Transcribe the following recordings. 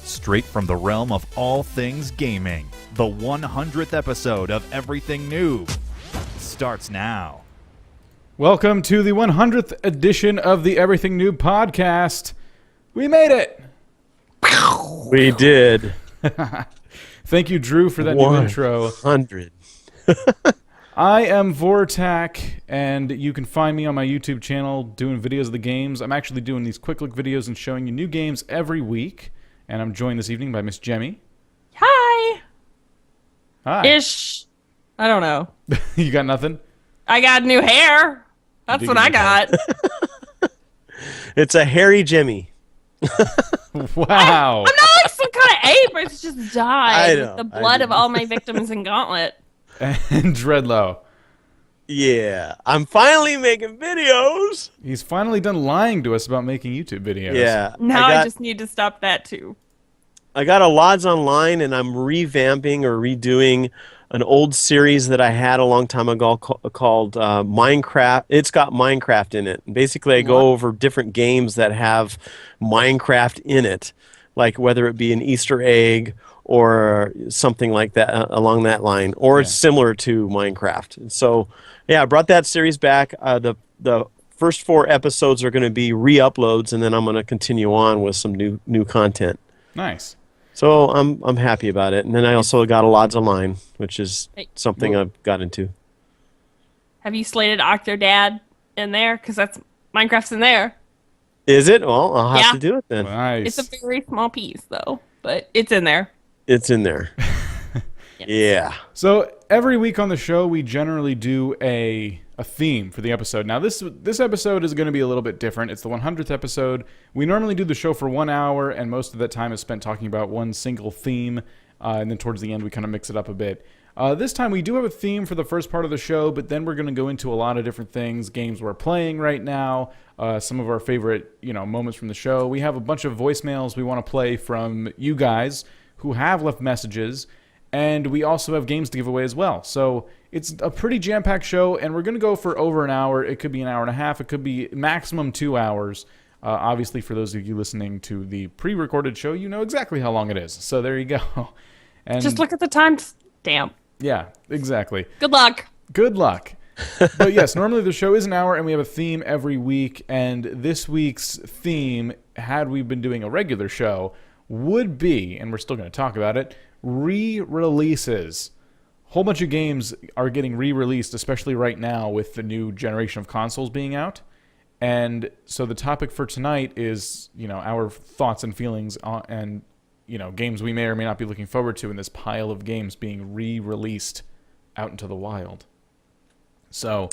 straight from the realm of all things gaming. The 100th episode of Everything Noob starts now. Welcome to the 100th edition of the Everything Noob podcast. We made it! We did. Thank you, Drew, for that new intro. 100. I am Vortak, and you can find me on my YouTube channel doing videos of the games. I'm actually doing these quick look videos and showing you new games every week. And I'm joined this evening by Miss Jemmy. Hi. Hi. Ish. I don't know. You got nothing? I got new hair. That's what I got. It's a hairy Jimmy. Wow. I'm not like some kind of ape. It's just dyed I know, with the blood of all my victims in Gauntlet. And Dreadlow. Yeah, I'm finally making videos. He's finally done lying to us about making YouTube videos. Yeah. Now I just need to stop that too. I got a Lods Online, and I'm revamping or redoing an old series that I had a long time ago called Minecraft. It's got Minecraft in it. Basically, I go over different games that have Minecraft in it, like whether it be an Easter egg or something like that along that line, or it's similar to Minecraft. And so, yeah, I brought that series back. The first 4 episodes are going to be re-uploads, and then I'm going to continue on with some new content. Nice. So I'm happy about it. And then I also got a Lods Online, which is something I've got into. Have you slated Octodad in there? Because that's Minecraft's in there. Is it? Well, I'll have to do it then. Nice. It's a very small piece though, but it's in there. It's in there. Yeah. So every week on the show, we generally do a theme for the episode. Now, this episode is going to be a little bit different. It's the 100th episode. We normally do the show for 1 hour, and most of that time is spent talking about one single theme, and then towards the end, we kind of mix it up a bit. This time, we do have a theme for the first part of the show, but then we're going to go into a lot of different things, games we're playing right now, some of our favorite moments from the show. We have a bunch of voicemails we want to play from you guys who have left messages, and we also have games to give away as well. So it's a pretty jam-packed show, and we're going to go for over an hour. It could be an hour and a half. It could be maximum 2 hours. Obviously, for those of you listening to the pre-recorded show, you know exactly how long it is. So there you go. And Just look at the time stamp. yeah, exactly. Good luck. Good luck. But yes, normally the show is an hour, and we have a theme every week. And this week's theme, had we been doing a regular show, would be, and we're still going to talk about it, re-releases. A whole bunch of games are getting re-released, especially right now with the new generation of consoles being out. And so the topic for tonight is, our thoughts and feelings on, and, games we may or may not be looking forward to in this pile of games being re-released out into the wild. So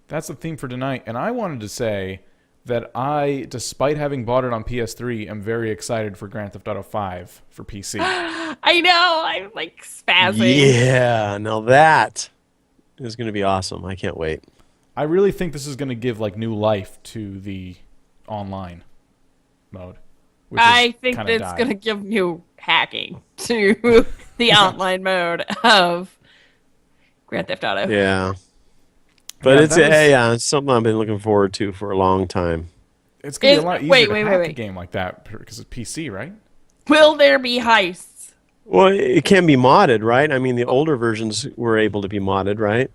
that's the theme for tonight. And I wanted to say that I, despite having bought it on PS3, am very excited for Grand Theft Auto 5 for PC. I know. I'm like spazzing. Yeah. Now that is going to be awesome. I can't wait. I really think this is going to give new life to the online mode. I think it's going to give new hacking to the online mode of Grand Theft Auto. Yeah. But it's something I've been looking forward to for a long time. It's going to be a lot easier to hack a game like that because it's PC, right? Will there be heists? Well, it can be modded, right? I mean, the older versions were able to be modded, right?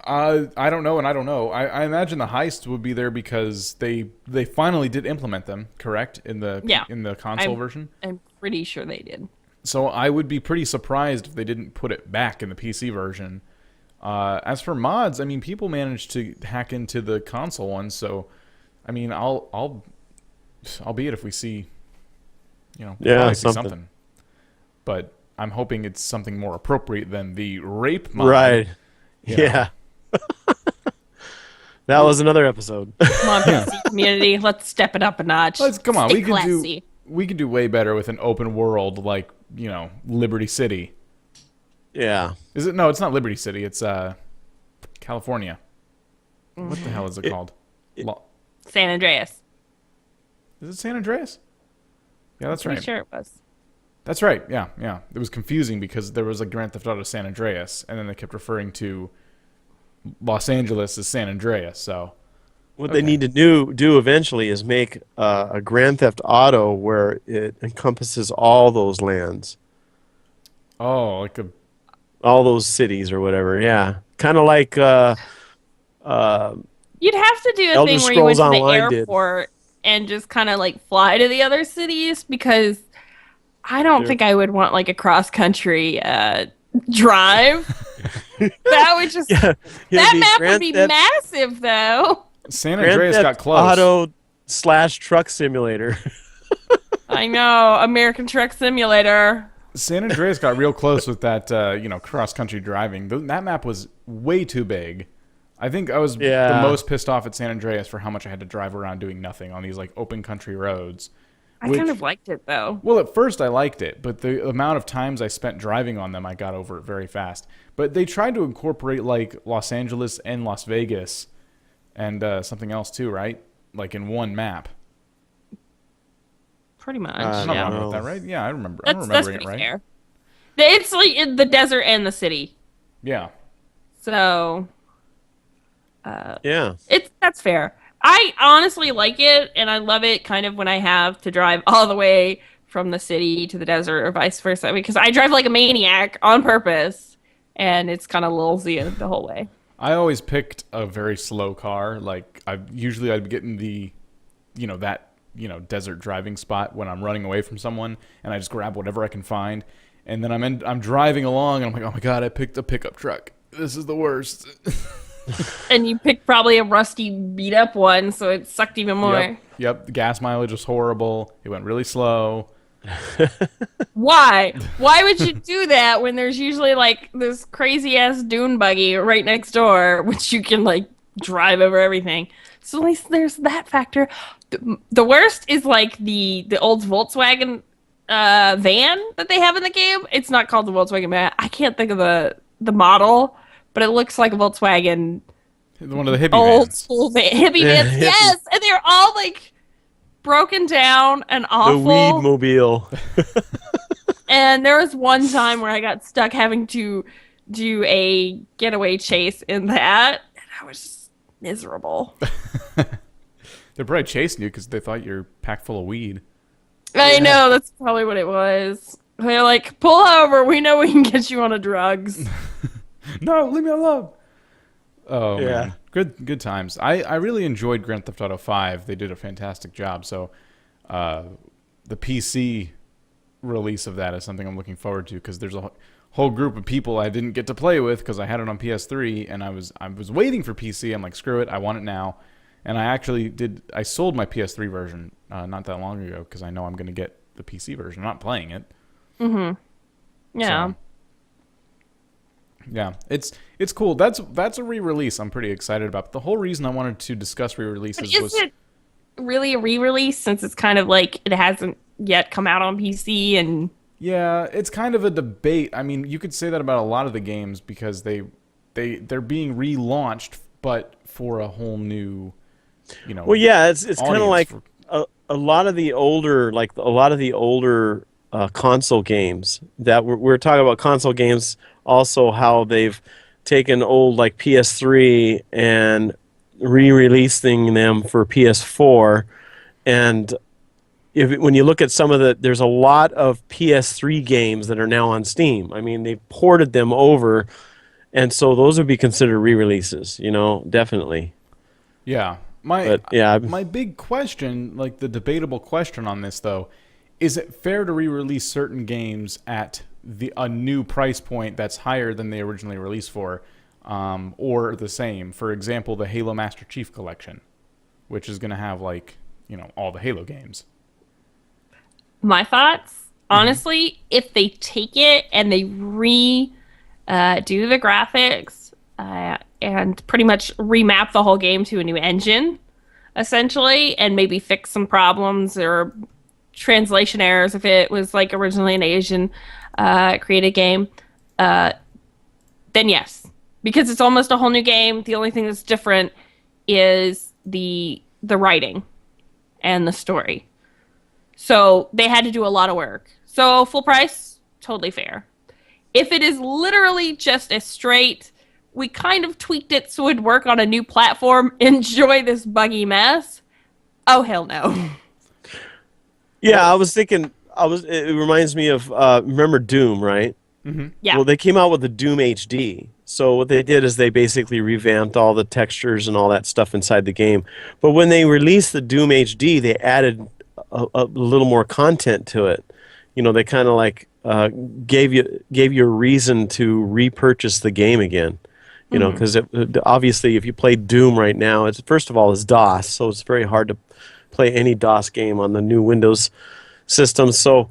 I don't know, and I don't know. I imagine the heists would be there because they finally did implement them, correct? In the console version? I'm pretty sure they did. So I would be pretty surprised if they didn't put it back in the PC version. As for mods, I mean, people managed to hack into the console one, so I mean, I'll be it if we see, something. But I'm hoping it's something more appropriate than the rape mod. Right. Yeah. That was another episode. Come on, PC community, let's step it up a notch. Come on, Stay classy. we can do way better with an open world like Liberty City. Yeah. Is it? No, it's not Liberty City. It's California. What the hell is it called? San Andreas. Is it San Andreas? Yeah, that's right. Pretty sure it was. That's right. Yeah. It was confusing because there was a Grand Theft Auto San Andreas, and then they kept referring to Los Angeles as San Andreas. So what they need to do eventually is make a Grand Theft Auto where it encompasses all those lands, Oh, like a all those cities or whatever. Yeah, kind of like uh, You'd have to do a Elder thing where you went Scrolls to the Online did. airport and just kind of like fly to the other cities because I don't There- think I would want like a cross country drive. That would just Yeah, it'd that be map would Grand be Theft, massive though. San Grand Andreas got Theft close. Auto / Truck Simulator. I know, American Truck Simulator. San Andreas got real close with that, cross country driving. That map was way too big. I think I was the Yeah. most pissed off at San Andreas for how much I had to drive around doing nothing on these like open country roads. I kind of liked it though. Well, at first I liked it, but the amount of times I spent driving on them, I got over it very fast. But they tried to incorporate like Los Angeles and Las Vegas and something else too, right? Like in one map. Pretty much. I'm not Yeah. wrong with that, right? Yeah, I remember. I'm That's remembering pretty it right. fair. It's like in the desert and the city. Yeah. So Yeah. that's fair. I honestly like it, and I love it kind of when I have to drive all the way from the city to the desert or vice versa, because I drive like a maniac on purpose, and it's kind of lulzy the whole way. I always picked a very slow car. Like I'd be getting the, desert driving spot when I'm running away from someone, and I just grab whatever I can find, and then I'm driving along, and I'm like, oh my god, I picked a pickup truck. This is the worst. And you picked probably a rusty, beat up one, so it sucked even more. Yep. The gas mileage was horrible. It went really slow. Why? Why would you do that when there's usually like this crazy ass dune buggy right next door, which you can like drive over everything? So at least there's that factor. The worst is like the old Volkswagen van that they have in the game. It's not called the Volkswagen van. I can't think of the model, but it looks like a Volkswagen One of the hippie old vans. school van. Hippie vans, hippie. yes, and they're all like broken down and The awful. Weed Mobile. And there was one time where I got stuck having to do a getaway chase in that, and I was just miserable. They're probably chasing you because they thought you're packed full of weed. I know, that's probably what it was. They're like, pull over, we know we can get you on a drugs. No, leave me alone. Oh Yeah. man, good times. I really enjoyed Grand Theft Auto 5. They did a fantastic job. So, the PC release of that is something I'm looking forward to because there's a whole group of people I didn't get to play with because I had it on PS3 and I was waiting for PC. I'm like, screw it, I want it now. And I actually did. I sold my PS3 version not that long ago because I know I'm going to get the PC version. I'm not playing it. Yeah. So, yeah, it's cool. That's a re-release I'm pretty excited about. But the whole reason I wanted to discuss re-releases But was is it really a re-release since it's kind of like it hasn't yet come out on PC and yeah, it's kind of a debate. I mean, you could say that about a lot of the games because they're being relaunched, but for a whole new, Well, yeah, it's kind of audience like a lot of the older console games that we're talking about console games. Also, how they've taken old like PS3 and re-releasing them for PS4, and when you look at there's a lot of PS3 games that are now on Steam. I mean, they've ported them over, and so those would be considered re-releases. Definitely. Yeah. My big question, like the debatable question on this though, is it fair to re-release certain games at a new price point that's higher than they originally released for, or the same? For example, the Halo Master Chief Collection, which is going to have all the Halo games. my thoughts, honestly, if they take it and they do the graphics and pretty much remap the whole game to a new engine, essentially, and maybe fix some problems or translation errors if it was like originally an Asian created game, then yes, because it's almost a whole new game. The only thing that's different is the writing and the story. So they had to do a lot of work. So full price, totally fair. If it is literally just a straight we kind of tweaked it so it'd work on a new platform. Enjoy this buggy mess. Oh, hell no. Yeah, I was thinking. It reminds me of remember Doom, right? Yeah. Well, they came out with the Doom HD. So what they did is they basically revamped all the textures and all that stuff inside the game. But when they released the Doom HD, they added a little more content to it. You know, they kind of like gave you a reason to repurchase the game again. You know, because obviously, if you play Doom right now, it's first of all it's DOS, so it's very hard to play any DOS game on the new Windows system. So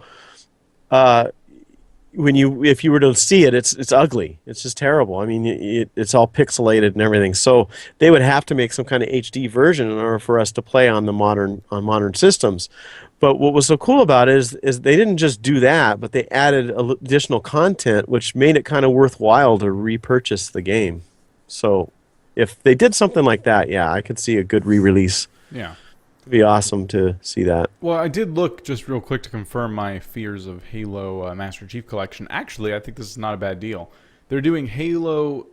if you were to see it, it's ugly. It's just terrible. I mean, it's all pixelated and everything. So they would have to make some kind of HD version in order for us to play on modern systems. But what was so cool about it is they didn't just do that, but they added additional content, which made it kind of worthwhile to repurchase the game. So if they did something like that, yeah, I could see a good re-release. Yeah. It'd be awesome to see that. Well, I did look just real quick to confirm my fears of Halo Master Chief Collection. Actually, I think this is not a bad deal. They're doing Halo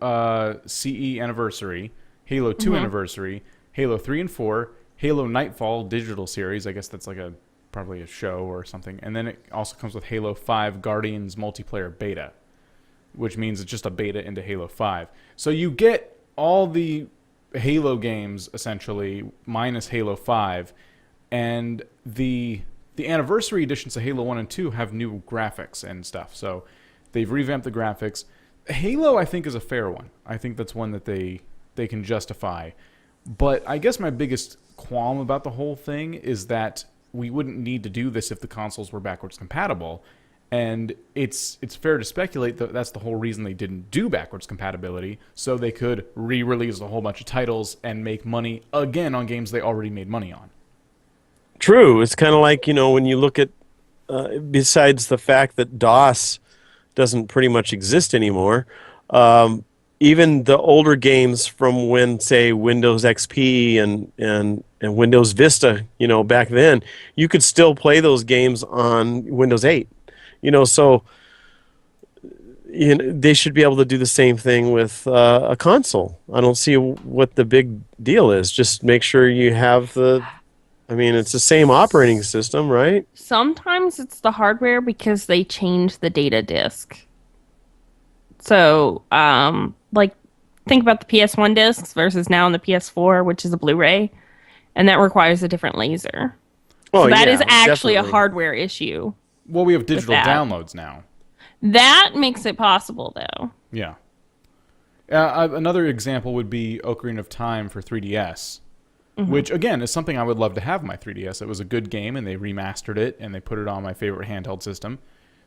CE Anniversary, Halo 2 Anniversary, Halo 3 and 4, Halo Nightfall Digital Series. I guess that's like probably a show or something. And then it also comes with Halo 5 Guardians Multiplayer Beta, which means it's just a beta into Halo 5. So you get all the Halo games essentially minus Halo 5, and the anniversary editions of Halo 1 and 2 have new graphics and stuff. So they've revamped the graphics. Halo, I think, is a fair one. I think that's one that they can justify. But I guess my biggest qualm about the whole thing is that we wouldn't need to do this if the consoles were backwards compatible. And it's fair to speculate that that's the whole reason they didn't do backwards compatibility, so they could re-release a whole bunch of titles and make money again on games they already made money on. True. It's kind of like, you know, when you look at, besides the fact that DOS doesn't pretty much exist anymore, even the older games from when, say, Windows XP and Windows Vista, you know, back then, you could still play those games on Windows 8. You know, so they should be able to do the same thing with a console. I don't see what the big deal is. Just make sure you have I mean, it's the same operating system, right? Sometimes it's the hardware because they change the data disk. So, like, think about the PS1 discs versus now on the PS4, which is a Blu-ray, and that requires a different laser. Oh, so that yeah, is actually definitely a hardware issue. Well, we have digital downloads now. That makes it possible, though. Yeah. Another example would be Ocarina of Time for 3DS, which, again, is something I would love to have on my 3DS. It was a good game, and they remastered it, and they put it on my favorite handheld system.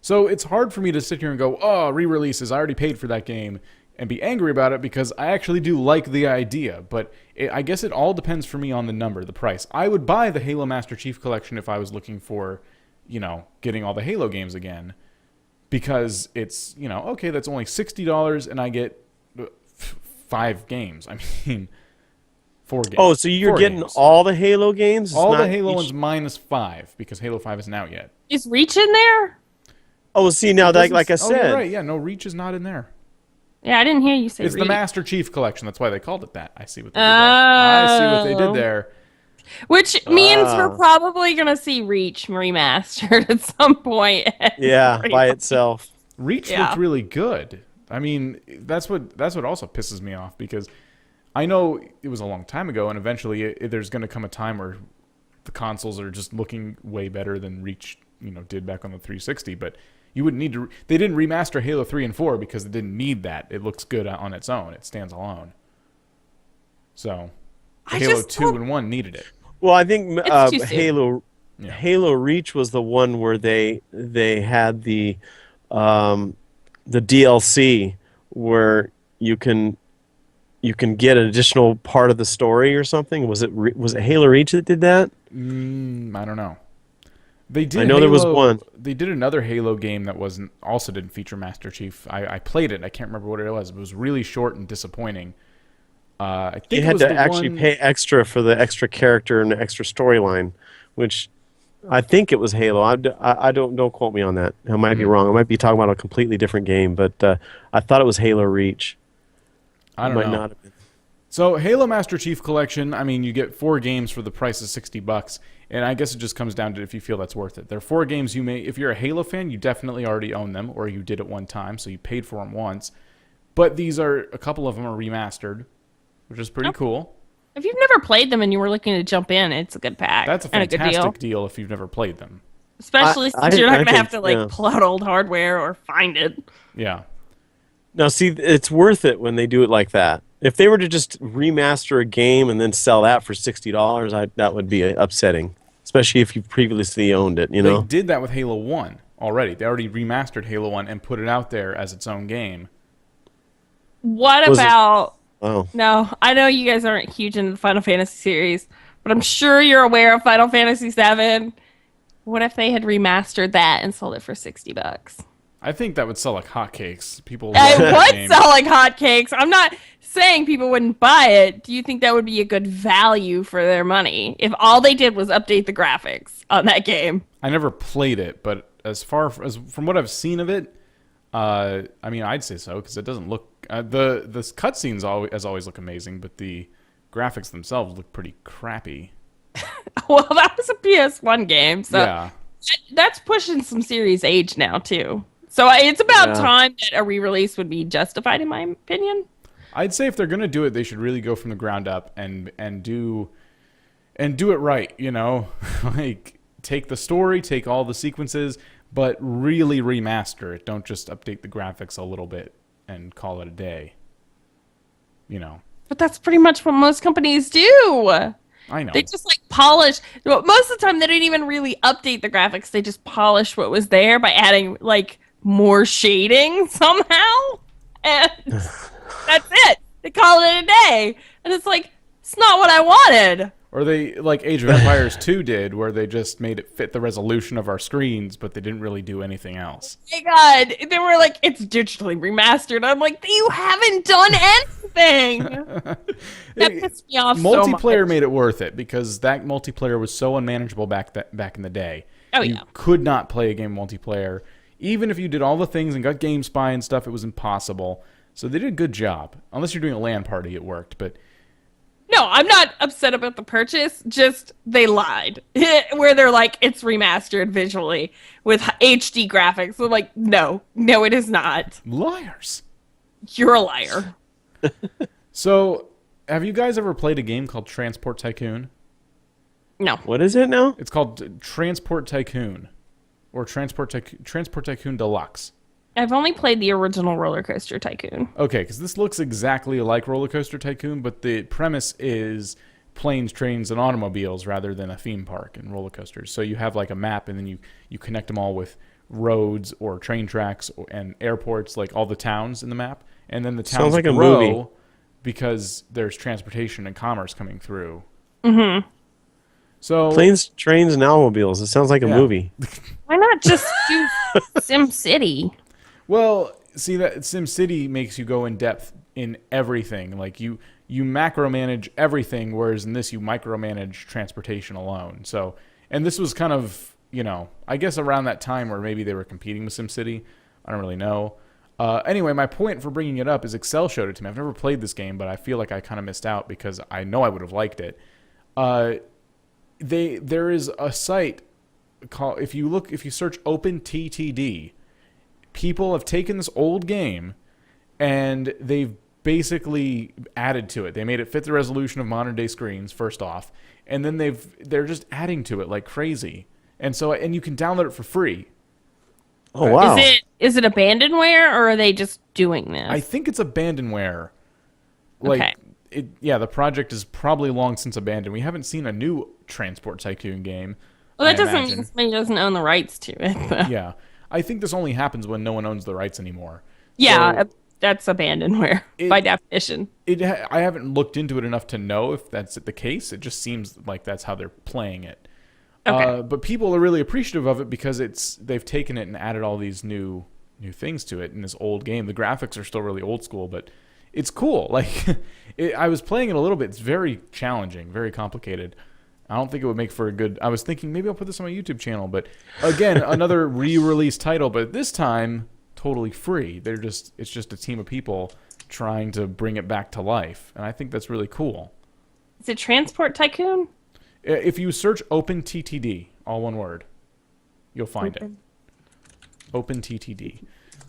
So it's hard for me to sit here and go, oh, re-releases, I already paid for that game, and be angry about it because I actually do like the idea. But I guess it all depends for me on the number, the price. I would buy the Halo Master Chief Collection if I was looking for, you know, getting all the Halo games again, because it's, you know, okay, that's only $60 and I get 5 games. I mean, 4 games. Oh, so you're getting games. all the Halo games? It's all not the Halo each... ones minus 5 because Halo 5 isn't out yet. Is Reach in there? Oh, see, now, like I said. Oh, you're right. Yeah, no, Reach is not in there. Yeah, I didn't hear you say It's Reach. the Master Chief Collection. That's why they called it that. I see what they did there. I see what they did there. Which means we're probably going to see Reach remastered at some point. Yeah, by itself. Reach looked really good. I mean, that's what also pisses me off, because I know it was a long time ago, and eventually there's going to come a time where the consoles are just looking way better than Reach, you know, did back on the 360. But you wouldn't need to. They didn't remaster Halo 3 and 4 because it didn't need that. It looks good on its own. It stands alone. So Halo 2 and 1 needed it. Well, I think Yeah. Halo Reach was the one where they had the DLC where you can get an additional part of the story or something. Was it Halo Reach that did that? I don't know. They did. I know there was one. They did another Halo game that also didn't feature Master Chief. I played it. I can't remember what it was. It was really short and disappointing. I think you had to actually pay extra for the extra character and the extra storyline, which I think it was Halo. I don't quote me on that. I might be wrong. I might be talking about a completely different game, but I thought it was Halo Reach. I don't might know. not have been. So Halo Master Chief Collection, I mean, you get 4 games for the price of $60, and I guess it just comes down to if you feel that's worth it. There are 4 games you may, if you're a Halo fan, you definitely already own them, or you did at one time, so you paid for them once. But a couple of them are remastered, which is pretty cool. If you've never played them and you were looking to jump in, it's a good pack. That's a and good fantastic deal if you've never played them. Especially since you're not going to have to yeah. pull out old hardware or find it. Yeah. Now, see, it's worth it when they do it like that. If they were to just remaster a game and then sell that for $60, that would be upsetting, especially if you previously owned it. You know, They did that with Halo 1 already. They already remastered Halo 1 and put it out there as its own game. What Was it- about... Oh, No, I know you guys aren't huge into the Final Fantasy series, but I'm sure you're aware of Final Fantasy VII. What if they had remastered that and sold it for $60? I think that would sell like hotcakes. People love It that would game. sell like hotcakes. I'm not saying people wouldn't buy it. Do you think that would be a good value for their money if all they did was update the graphics on that game? I never played it, but as from what I've seen of it, I mean, I'd say so because it doesn't look the cutscenes always look amazing, but the graphics themselves look pretty crappy. Well, that was a PS1 game, so Yeah, that's pushing some serious age now too. So it's about Yeah. time that a re-release would be justified, in my opinion. I'd say if they're gonna do it, they should really go from the ground up and do it right. You know, like take the story, take all the sequences, but really remaster it. Don't just update the graphics a little bit and call it a day. You know, But that's pretty much what most companies do. I know. They just polish. Well, most of the time, they don't even really update the graphics. They just polish what was there by adding more shading somehow, and that's it. They call it a day, and it's it's not what I wanted. Or they, like Age of Empires 2 did, where they just made it fit the resolution of our screens, but they didn't really do anything else. Oh my God, they were it's digitally remastered. I'm you haven't done anything. That pissed me off so much. Multiplayer made it worth it, because that multiplayer was so unmanageable back in the day. Oh, You yeah. could not play a game multiplayer. Even if you did all the things and got GameSpy and stuff, it was impossible. So they did a good job. Unless you're doing a LAN party, it worked, but... No, I'm not upset about the purchase. Just they lied. Where they're it's remastered visually with HD graphics. I'm no, it is not. Liars! You're a liar. So, have you guys ever played a game called Transport Tycoon? No. what is it now? It's called Transport Tycoon. Or Transport Tycoon Deluxe. I've only played the original Roller Coaster Tycoon. Okay, because this looks exactly like Roller Coaster Tycoon, but the premise is planes, trains, and automobiles rather than a theme park and roller coasters. So you have a map, and then you connect them all with roads or train tracks and airports, all the towns in the map. And then the towns Sounds like a grow movie. because there's transportation and commerce coming through. Mm-hmm. So Planes, trains, and automobiles. It sounds like a Yeah. movie. Why not just do Sim City? Well, see, that SimCity makes you go in depth in everything. You macro manage everything, whereas in this you micromanage transportation alone. So, and this was kind of, I guess around that time where maybe they were competing with SimCity. I don't really know. Anyway, my point for bringing it up is Excel showed it to me. I've never played this game, but I feel like I kind of missed out because I know I would have liked it. There is a site called, if you search OpenTTD, people have taken this old game and they've basically added to it. They made it fit the resolution of modern day screens, first off, and then they're just adding to it like crazy. And you can download it for free. Oh, wow. Is it abandonware or are they just doing this? I think it's abandonware. Okay. The project is probably long since abandoned. We haven't seen a new Transport Tycoon game. Well, that I doesn't imagine. mean somebody doesn't own the rights to it. Though. Yeah. I think this only happens when no one owns the rights anymore. Yeah, So that's abandonware by definition. I haven't looked into it enough to know if that's the case. It just seems like that's how they're playing it. Okay. But people are really appreciative of it because they've taken it and added all these new things to it in this old game. The graphics are still really old school, but it's cool. I was playing it a little bit. It's very challenging, very complicated. I don't think it would make for a good... I was thinking maybe I'll put this on my YouTube channel, but again, another re-release title, but this time totally free. It's just a team of people trying to bring it back to life, and I think that's really cool. Is it Transport Tycoon? If you search OpenTTD, all one word, you'll find it. OpenTTD.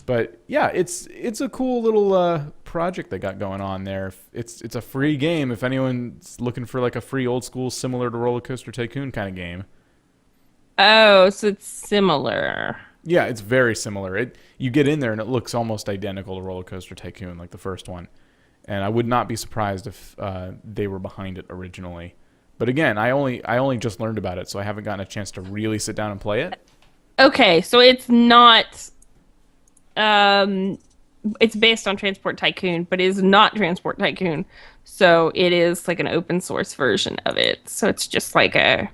But yeah, it's a cool little project they got going on there. It's a free game if anyone's looking for like a free old school similar to Roller Coaster Tycoon kind of game. Oh, so it's similar. Yeah, it's very similar. You get in there and it looks almost identical to Roller Coaster Tycoon, like the first one. And I would not be surprised if they were behind it originally. But again, I only just learned about it, so I haven't gotten a chance to really sit down and play it. Okay, so it's not. It's based on Transport Tycoon, but it is not Transport Tycoon. So it is like an open source version of it. So it's just like a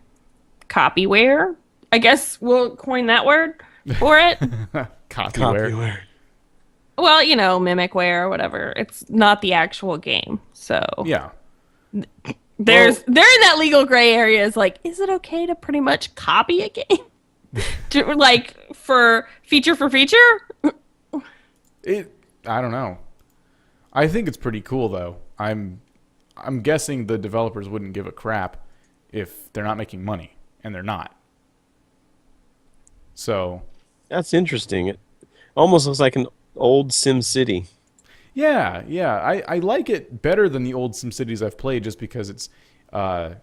copyware. I guess we'll coin that word for it. Copyware. Well, mimicware or whatever. It's not the actual game. So Yeah. they're in that legal gray area. Is like, is it okay to pretty much copy a game? Like for feature? I don't know. I think it's pretty cool though. I'm guessing the developers wouldn't give a crap if they're not making money, and they're not. So That's interesting. It almost looks like an old Sim City. yeah. I like it better than the old SimCities I've played just because it's I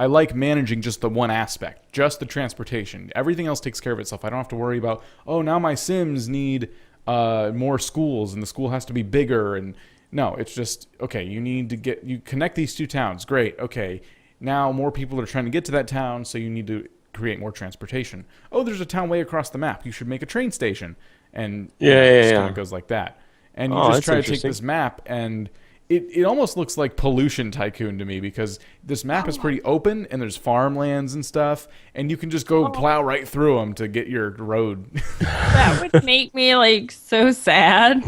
like managing just the one aspect, just the transportation. Everything else takes care of itself. I don't have to worry about, oh, now my Sims need more schools and the school has to be bigger. And no, it's just, okay, you connect these two towns. Great. Okay. Now more people are trying to get to that town, so you need to create more transportation. Oh, there's a town way across the map. You should make a train station. And it kind of goes like that. And you just try to take this map, and it almost looks like Pollution Tycoon to me, because this map is pretty open and there's farmlands and stuff, and you can just go plow right through them to get your road. That would make me like so sad.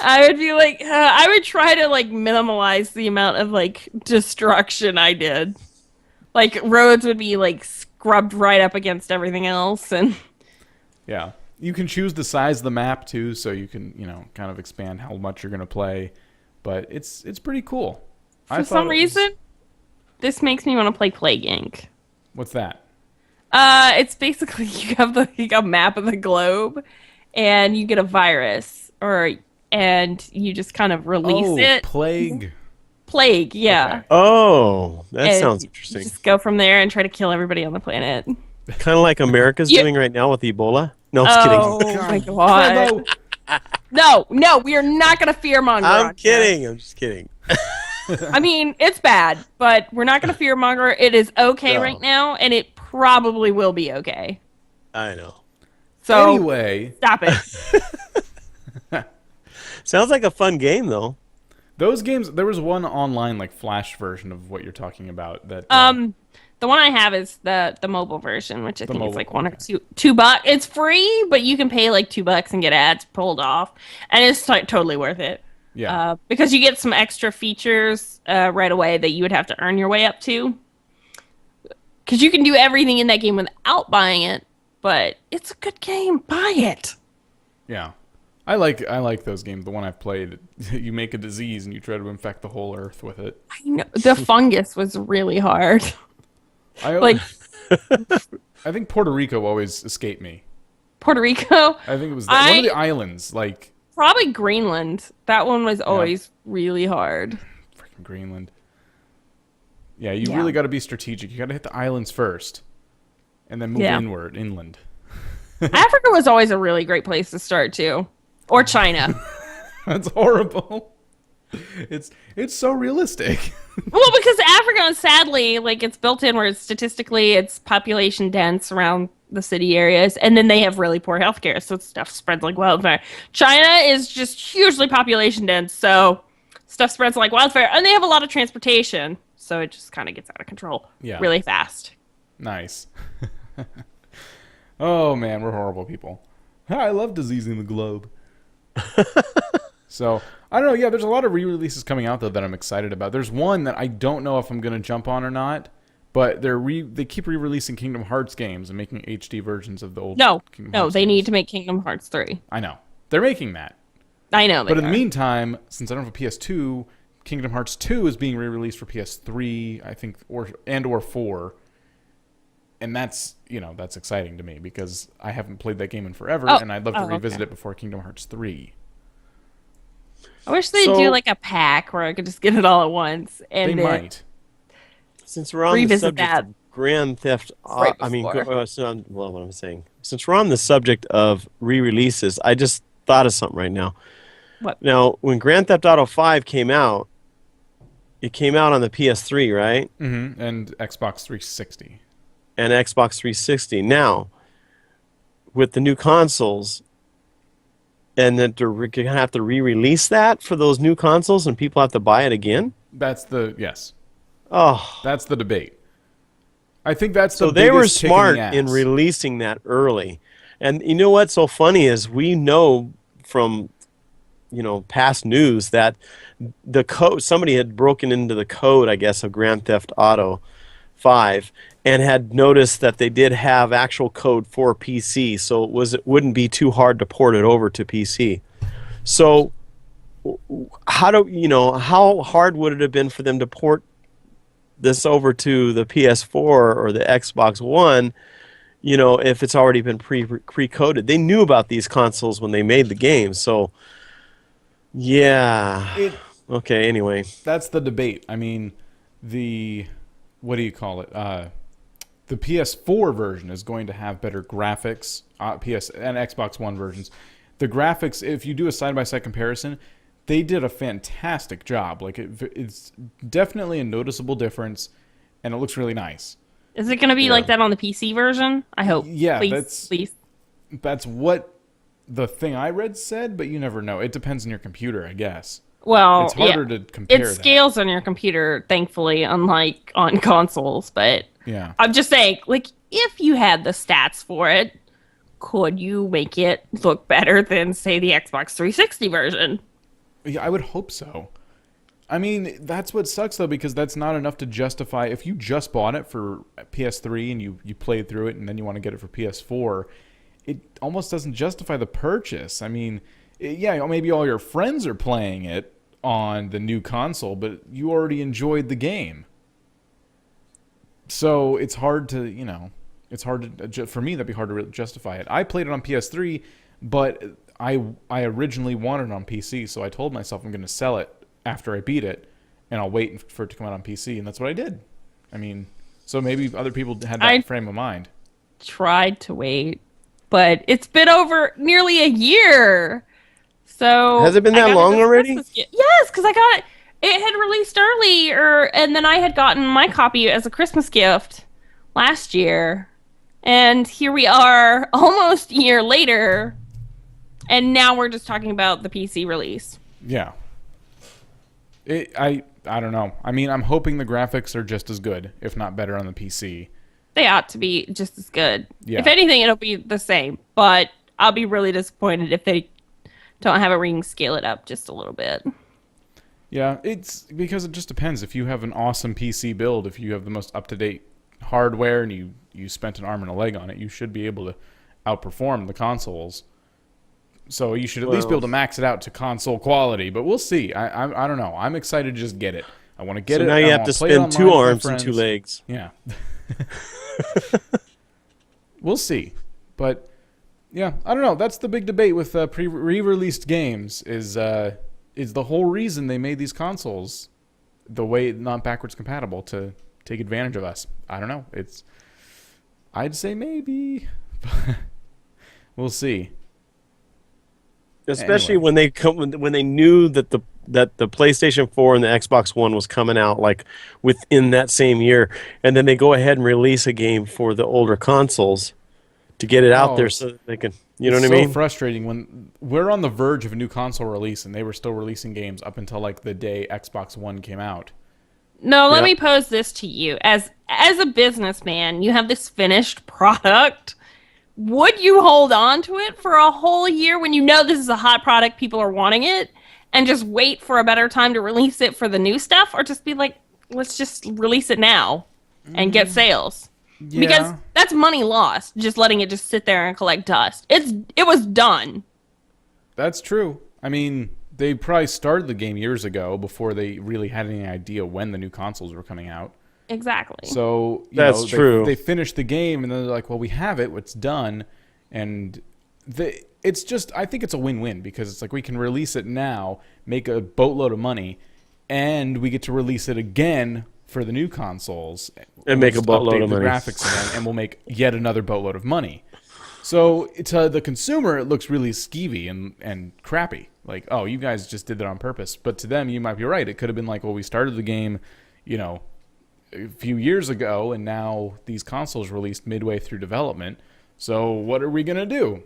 I would be like, I would try to like minimize the amount of like destruction I did. Like roads would be like scrubbed right up against everything else, and yeah, you can choose the size of the map too, so you can kind of expand how much you're going to play. But it's pretty cool. For some reason, this makes me want to play Plague Inc. What's that? It's basically you have a map of the globe, and you get a virus, and you just kind of release it. Plague. Plague, yeah. Okay. Oh, that And sounds you interesting. just go from there and try to kill everybody on the planet. Kind of like America's doing right now with Ebola. No, I'm just kidding. Oh my god. No, we are not going to fearmonger. I'm kidding. I'm just kidding. I mean, it's bad, but we're not going to fearmonger. It is okay right now, and it probably will be okay. I know. So Anyway, stop it. Sounds like a fun game, though. those games, there was one online like flash version of what you're talking about that The one I have is the mobile version, which I think is mobile, like $2. It's free, but you can pay like $2 and get ads pulled off, and it's like totally worth it. Yeah. Because you get some extra features right away that you would have to earn your way up to. Because you can do everything in that game without buying it, but it's a good game. Buy it. Yeah. I like those games. The one I've played, you make a disease and you try to infect the whole earth with it. I know the fungus was really hard. I think Puerto Rico always escaped me. Puerto Rico? I think it was one of the islands, like probably Greenland. That one was always really hard. freaking Greenland. Yeah, you really got to be strategic. You got to hit the islands first, and then move inland. Africa was always a really great place to start too, or China. That's horrible. It's so realistic. Well, because Africa, sadly, like it's built in where statistically it's population dense around the city areas, and then they have really poor healthcare, so stuff spreads like wildfire. China is just hugely population dense, so stuff spreads like wildfire, and they have a lot of transportation, so it just kind of gets out of control really fast. Nice. Oh man, we're horrible people. I love diseasing the globe. So, I don't know. Yeah, there's a lot of re-releases coming out, though, that I'm excited about. There's one that I don't know if I'm going to jump on or not, but they keep re-releasing Kingdom Hearts games and making HD versions of the old Kingdom Hearts they games. need to make Kingdom Hearts 3. I know. They're making that. I know. But in the meantime, since I don't have a PS2, Kingdom Hearts 2 is being re-released for PS3, I think, or 4. And that's exciting to me because I haven't played that game in forever, and I'd love to revisit it before Kingdom Hearts 3. I wish they'd do like a pack where I could just get it all at once. And they might. Since we're on the subject of Grand Theft Auto, what I'm saying. Since we're on the subject of re-releases, I just thought of something right now. What? Now, when Grand Theft Auto 5 came out, it came out on the PS3, right? Mm-hmm. And Xbox 360. And Xbox 360. Now, with the new consoles, and that they're going to have to re-release that for those new consoles, and people have to buy it again? Yes. Oh. That's the debate. I think that's the So they were smart in in releasing that early. And you know what's so funny is we know from past news that the code, somebody had broken into the code, I guess, of Grand Theft Auto 5 and had noticed that they did have actual code for PC, so it wouldn't be too hard to port it over to PC. So how hard would it have been for them to port this over to the PS4 or the Xbox One, if it's already been pre-coded? They knew about these consoles when they made the game, so yeah. Okay, anyway. That's the debate. I mean, what do you call it? The PS4 version is going to have better graphics, PS and Xbox One versions. The graphics, if you do a side-by-side comparison, they did a fantastic job. Like it's definitely a noticeable difference, and it looks really nice. Is it going to be like that on the PC version? I hope. Yeah, please. That's what the thing I read said, but you never know. It depends on your computer, I guess. Well, it's harder to compare. It scales on your computer, thankfully, unlike on consoles. But yeah, I'm just saying, like, if you had the stats for it, could you make it look better than, say, the Xbox 360 version? Yeah, I would hope so. I mean, that's what sucks, though, because that's not enough to justify. If you just bought it for PS3 and you played through it and then you want to get it for PS4, it almost doesn't justify the purchase. I mean, yeah, maybe all your friends are playing it on the new console, but you already enjoyed the game. So it's hard to, for me, that'd be hard to justify it. I played it on PS3, but I originally wanted it on PC, so I told myself I'm going to sell it after I beat it, and I'll wait for it to come out on PC, and that's what I did. I mean, so maybe other people had that frame of mind. Tried to wait, but it's been over nearly a year. So has it been that long already? Yes, because I got it. It had released earlier, and then I had gotten my copy as a Christmas gift last year, and here we are, almost a year later, and now we're just talking about the PC release. Yeah. I don't know. I mean, I'm hoping the graphics are just as good, if not better, on the PC. They ought to be just as good. Yeah. If anything, it'll be the same, but I'll be really disappointed if they don't have a ring scale it up just a little bit. Yeah, it's because it just depends. If you have an awesome PC build, if you have the most up-to-date hardware and you spent an arm and a leg on it, you should be able to outperform the consoles. So you should at least be able to max it out to console quality, but we'll see. I don't know. I'm excited to just get it. I want to get it. So now you have to spend 2 arms and 2 legs. Yeah. We'll see. But yeah, I don't know. That's the big debate with re-released games is the whole reason they made these consoles the way not backwards compatible to take advantage of us. I don't know. I'd say maybe. We'll see. Especially when they knew that the PlayStation 4 and the Xbox One was coming out like within that same year, and then they go ahead and release a game for the older consoles to get it out there so that they can, you know what I mean? It's so frustrating when we're on the verge of a new console release and they were still releasing games up until like the day Xbox One came out. No, let me pose this to you. As a businessman, you have this finished product. Would you hold on to it for a whole year when you know this is a hot product, people are wanting it, and just wait for a better time to release it for the new stuff? Or just be like, let's just release it now and get sales? Yeah. Because that's money lost, just letting it just sit there and collect dust. It was done. That's true. I mean, they probably started the game years ago before they really had any idea when the new consoles were coming out. Exactly. So, That's true. They finished the game and then they're like, well, we have it, it's done. And it's just, I think it's a win-win because it's like we can release it now, make a boatload of money, and we get to release it again for the new consoles. And make a boatload of money. Graphics again, and we'll make yet another boatload of money. So to the consumer, it looks really skeevy and crappy. Like, oh, you guys just did that on purpose. But to them, you might be right. It could have been like, well, we started the game, a few years ago, and now these consoles released midway through development. So what are we going to do?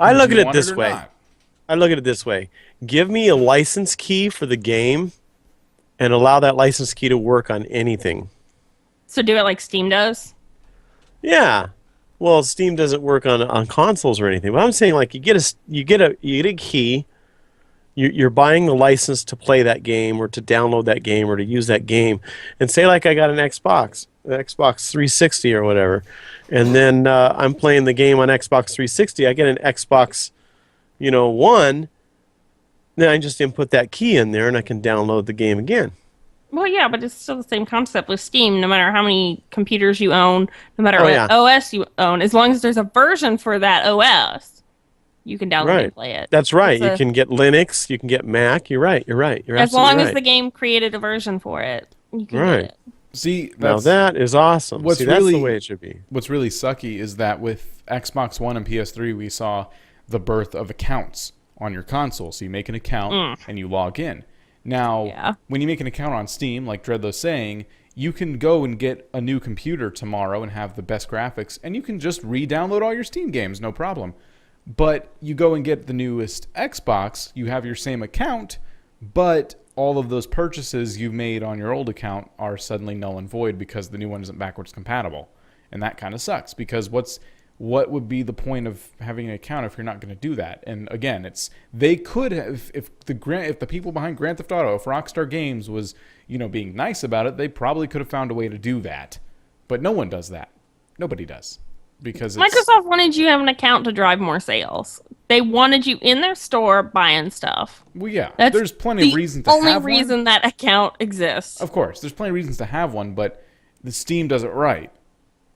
I look at it this way. Give me a license key for the game and allow that license key to work on anything. So do it like Steam does? Yeah. Well, Steam doesn't work on consoles or anything. But I'm saying like you get a key. You're buying the license to play that game or to download that game or to use that game. And say like I got an Xbox 360 or whatever, and then I'm playing the game on Xbox 360. I get an Xbox, One. Then I just input that key in there and I can download the game again. Well, yeah, but it's still the same concept with Steam. No matter how many computers you own, no matter what OS you own, as long as there's a version for that OS, you can download and play it. That's right. You can get Linux, you can get Mac. You're right. You're as long as the game created a version for it, you can get it. See, now that is awesome. That's the way it should be. What's really sucky is that with Xbox One and PS3, we saw the birth of accounts on your console. So you make an account and you log in. Now, when you make an account on Steam, like Dreadlow's saying, you can go and get a new computer tomorrow and have the best graphics, and you can just re-download all your Steam games, no problem. But you go and get the newest Xbox, you have your same account, but all of those purchases you've made on your old account are suddenly null and void because the new one isn't backwards compatible. And that kind of sucks because what would be the point of having an account if you're not going to do that? And again, they could have, if the people behind Grand Theft Auto, if Rockstar Games was, being nice about it, they probably could have found a way to do that. But no one does that. Nobody does. Because Microsoft wanted you to have an account to drive more sales. They wanted you in their store buying stuff. Well, yeah, there's plenty of reasons to have one. The only reason that account exists. Of course, there's plenty of reasons to have one, but the Steam does it right.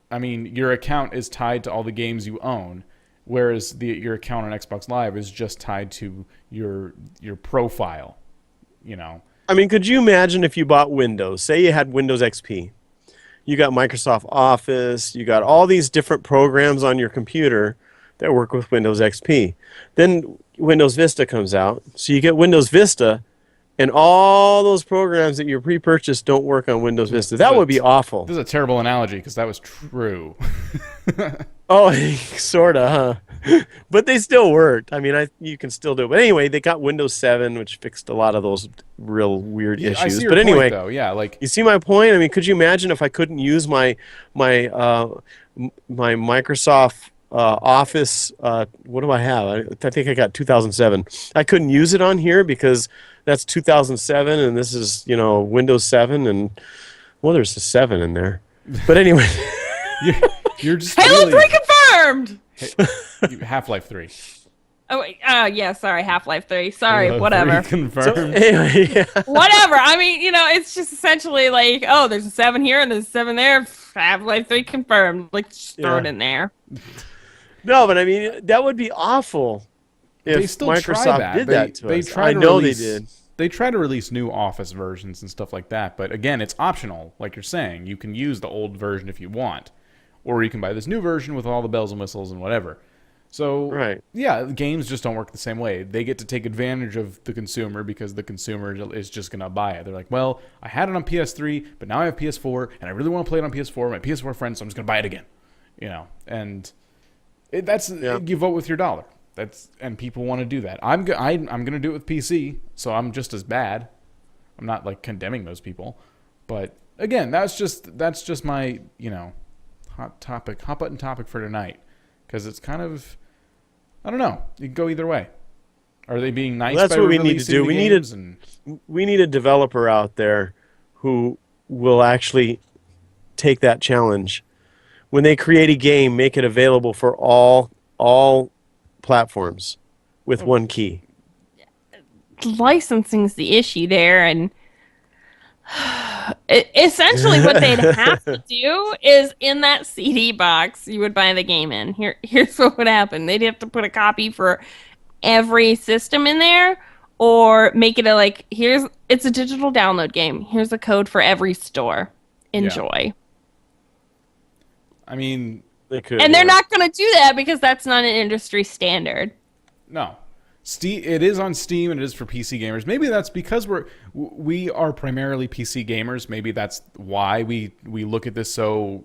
I mean, your account is tied to all the games you own, whereas your account on Xbox Live is just tied to your profile. I mean, could you imagine if you bought Windows? Say you had Windows XP. You got Microsoft Office, you got all these different programs on your computer that work with Windows XP. Then Windows Vista comes out, so you get Windows Vista, and all those programs that you pre-purchased don't work on Windows Vista. That would be awful. This is a terrible analogy because that was true. Oh, sort of, huh? But they still worked. I mean, you can still do it. But anyway, they got Windows 7, which fixed a lot of those real weird issues. I see your but anyway, point, though. Yeah, you see my point? I mean, could you imagine if I couldn't use my Microsoft Office? What do I have? I think I got 2007. I couldn't use it on here because that's 2007, and this is Windows 7, and well, there's a 7 in there. But anyway. You're just Halo 3 confirmed! Half-Life 3. Oh, wait. Yeah, sorry, Half-Life 3. Sorry, whatever. Confirmed. So, anyway, yeah. Whatever. I mean, it's just essentially like, oh, there's a 7 here and there's a 7 there. Half-Life 3 confirmed. Like, just throw it in there. No, but I mean, that would be awful if they still Microsoft did that to us. I know they did. They try to release new Office versions and stuff like that, but again, it's optional. Like you're saying, you can use the old version if you want, or you can buy this new version with all the bells and whistles and whatever. So, yeah, games just don't work the same way. They get to take advantage of the consumer because the consumer is just going to buy it. They're like, well, I had it on PS3, but now I have PS4, and I really want to play it on PS4. My PS4 friends, so I'm just going to buy it again. And you vote with your dollar. And people want to do that. I'm going to do it with PC, so I'm just as bad. I'm not like condemning those people, but again, that's just my hot button topic for tonight, because it's kind of, I don't know. You can go either way. Are they being nice? Well, that's by what we need to do. We need a developer out there who will actually take that challenge. When they create a game, make it available for all platforms with one key. licensing's the issue there, and essentially what they'd have to do is in that CD box you would buy the game in. Here's what would happen. They'd have to put a copy for every system in there, or make it it's a digital download game. Here's a code for every store. Enjoy. Yeah. I mean, They could, and they're not going to do that because that's not an industry standard. no. It is on Steam and it is for PC gamers. Maybe that's because we are primarily PC gamers. Maybe that's why we look at this so,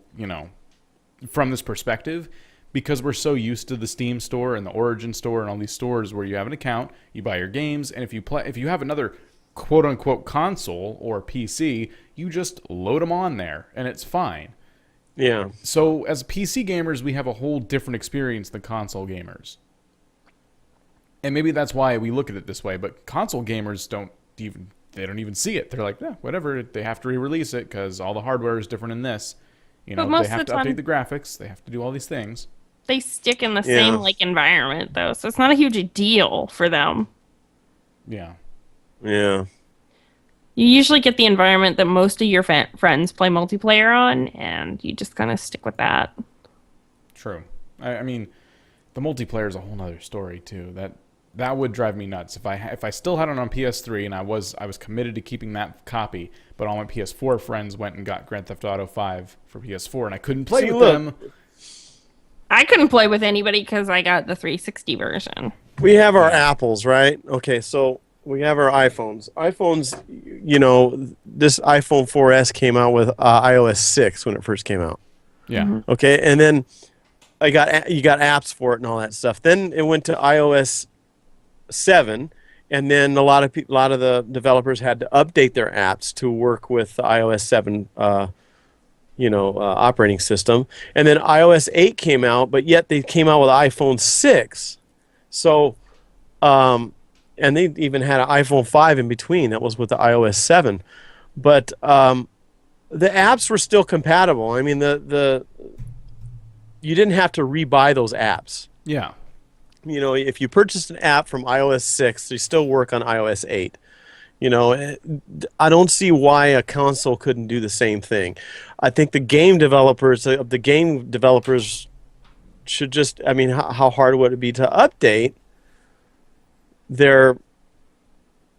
from this perspective, because we're so used to the Steam store and the Origin store and all these stores where you have an account, you buy your games, and if you have another quote unquote console or PC, you just load them on there and it's fine. Yeah. So as PC gamers, we have a whole different experience than console gamers. And maybe that's why we look at it this way, but console gamers don't even see it. They're like, yeah, whatever, they have to re-release it because all the hardware is different in this. They have to update the graphics, they have to do all these things. They stick in the same environment though, so it's not a huge deal for them. Yeah. Yeah. You usually get the environment that most of your friends play multiplayer on, and you just kind of stick with that. True. I mean, the multiplayer is a whole nother story too. That would drive me nuts if I still had it on PS3 and I was committed to keeping that copy, but all my PS4 friends went and got Grand Theft Auto 5 for PS4 and I couldn't play with them. I couldn't play with anybody because I got the 360 version. We have our Apples, right? Okay, so we have our iPhones. This iPhone 4S came out with iOS 6 when it first came out. Yeah. Mm-hmm. Okay, and then you got apps for it and all that stuff. Then it went to iOS 7, and then a lot of the developers had to update their apps to work with the iOS 7 operating system. And then iOS 8 came out, but yet they came out with iPhone 6. So and they even had an iPhone 5 in between. That was with the iOS 7. But the apps were still compatible. I mean, you didn't have to re-buy those apps. Yeah. If you purchased an app from iOS 6, they still work on iOS 8. I don't see why a console couldn't do the same thing. I think the game developers should just, how hard would it be to update their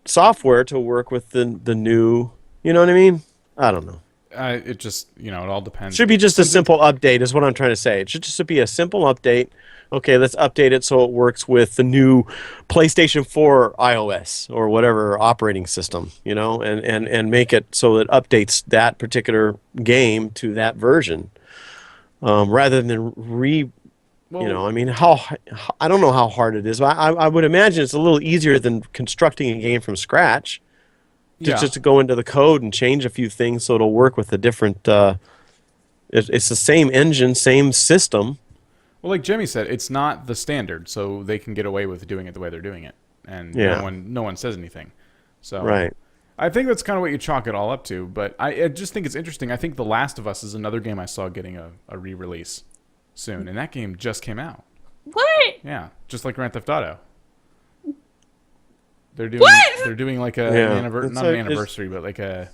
software to work with the new, you know what I mean? I don't know. It just, it all depends. Should be just a simple update is what I'm trying to say. It should just be a simple update. Okay, let's update it so it works with the new PlayStation 4 iOS or whatever operating system, and make it so it updates that particular game to that version, rather than I don't know how hard it is. I would imagine it's a little easier than constructing a game from scratch. Just to go into the code and change a few things so it'll work with the different. It's the same engine, same system. Well, like Jimmy said, it's not the standard, so they can get away with doing it the way they're doing it, and no one says anything. So right. I think that's kind of what you chalk it all up to. But I just think it's interesting. I think The Last of Us is another game I saw getting a re-release soon, and that game just came out. What? Yeah, just like Grand Theft Auto. They're doing like not an anniversary, but like a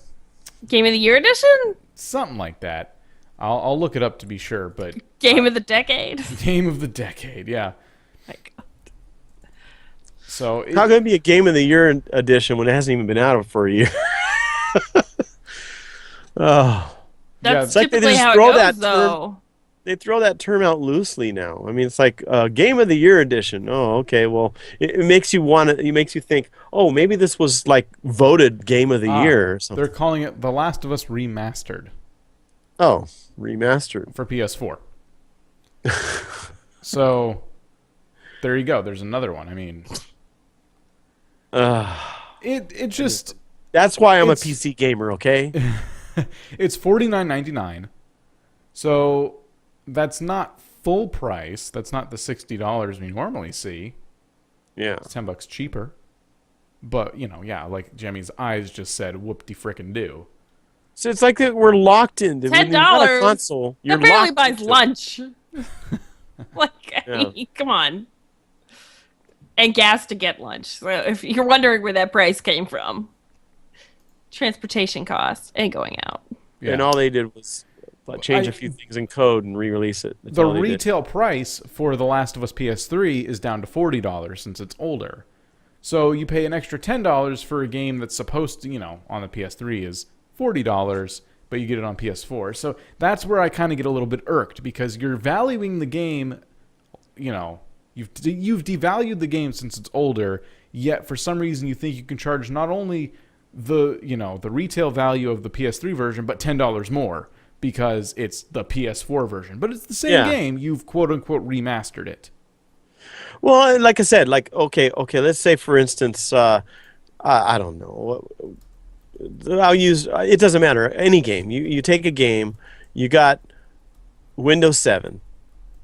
Game of the Year edition? Something like that. I'll look it up to be sure, but Game of the Decade. Game of the Decade, yeah. My God. So how can it be a Game of the Year edition when it hasn't even been out for a year? Oh, that's like typically how it goes, though. They throw that term out loosely now. I mean, it's like Game of the Year edition. Oh, okay. Well, it makes you think. Oh, maybe this was like voted Game of the Year or something. They're calling it The Last of Us Remastered. Oh, remastered for PS4. So there you go. There's another one. I mean, it just. That's why I'm a PC gamer. Okay. It's $49.99. So. That's not full price. That's not the $60 we normally see. Yeah. It's $10 cheaper. But, like Jimmy's eyes just said, whoop-de-frickin-do. So it's like that we're locked in. $10. When you got a console, you're that barely locked buys into lunch. I mean, come on. and gas to get lunch. So if you're wondering where that price came from, transportation costs and going out. Yeah. And all they did was change a few things in code and re-release it. That's the all they did. retail price for The Last of Us PS3 is down to $40 since it's older. So you pay an extra $10 for a game that's supposed to, on the PS3 is $40, but you get it on PS4. So that's where I kind of get a little bit irked, because you're valuing the game, you've devalued the game since it's older, yet for some reason you think you can charge not only the retail value of the PS3 version, but $10 more because it's the PS4 version. But it's the same game. You've quote unquote remastered it. Well, like I said, okay, let's say for instance, I don't know. I'll use it doesn't matter, any game. You take a game, you got Windows 7.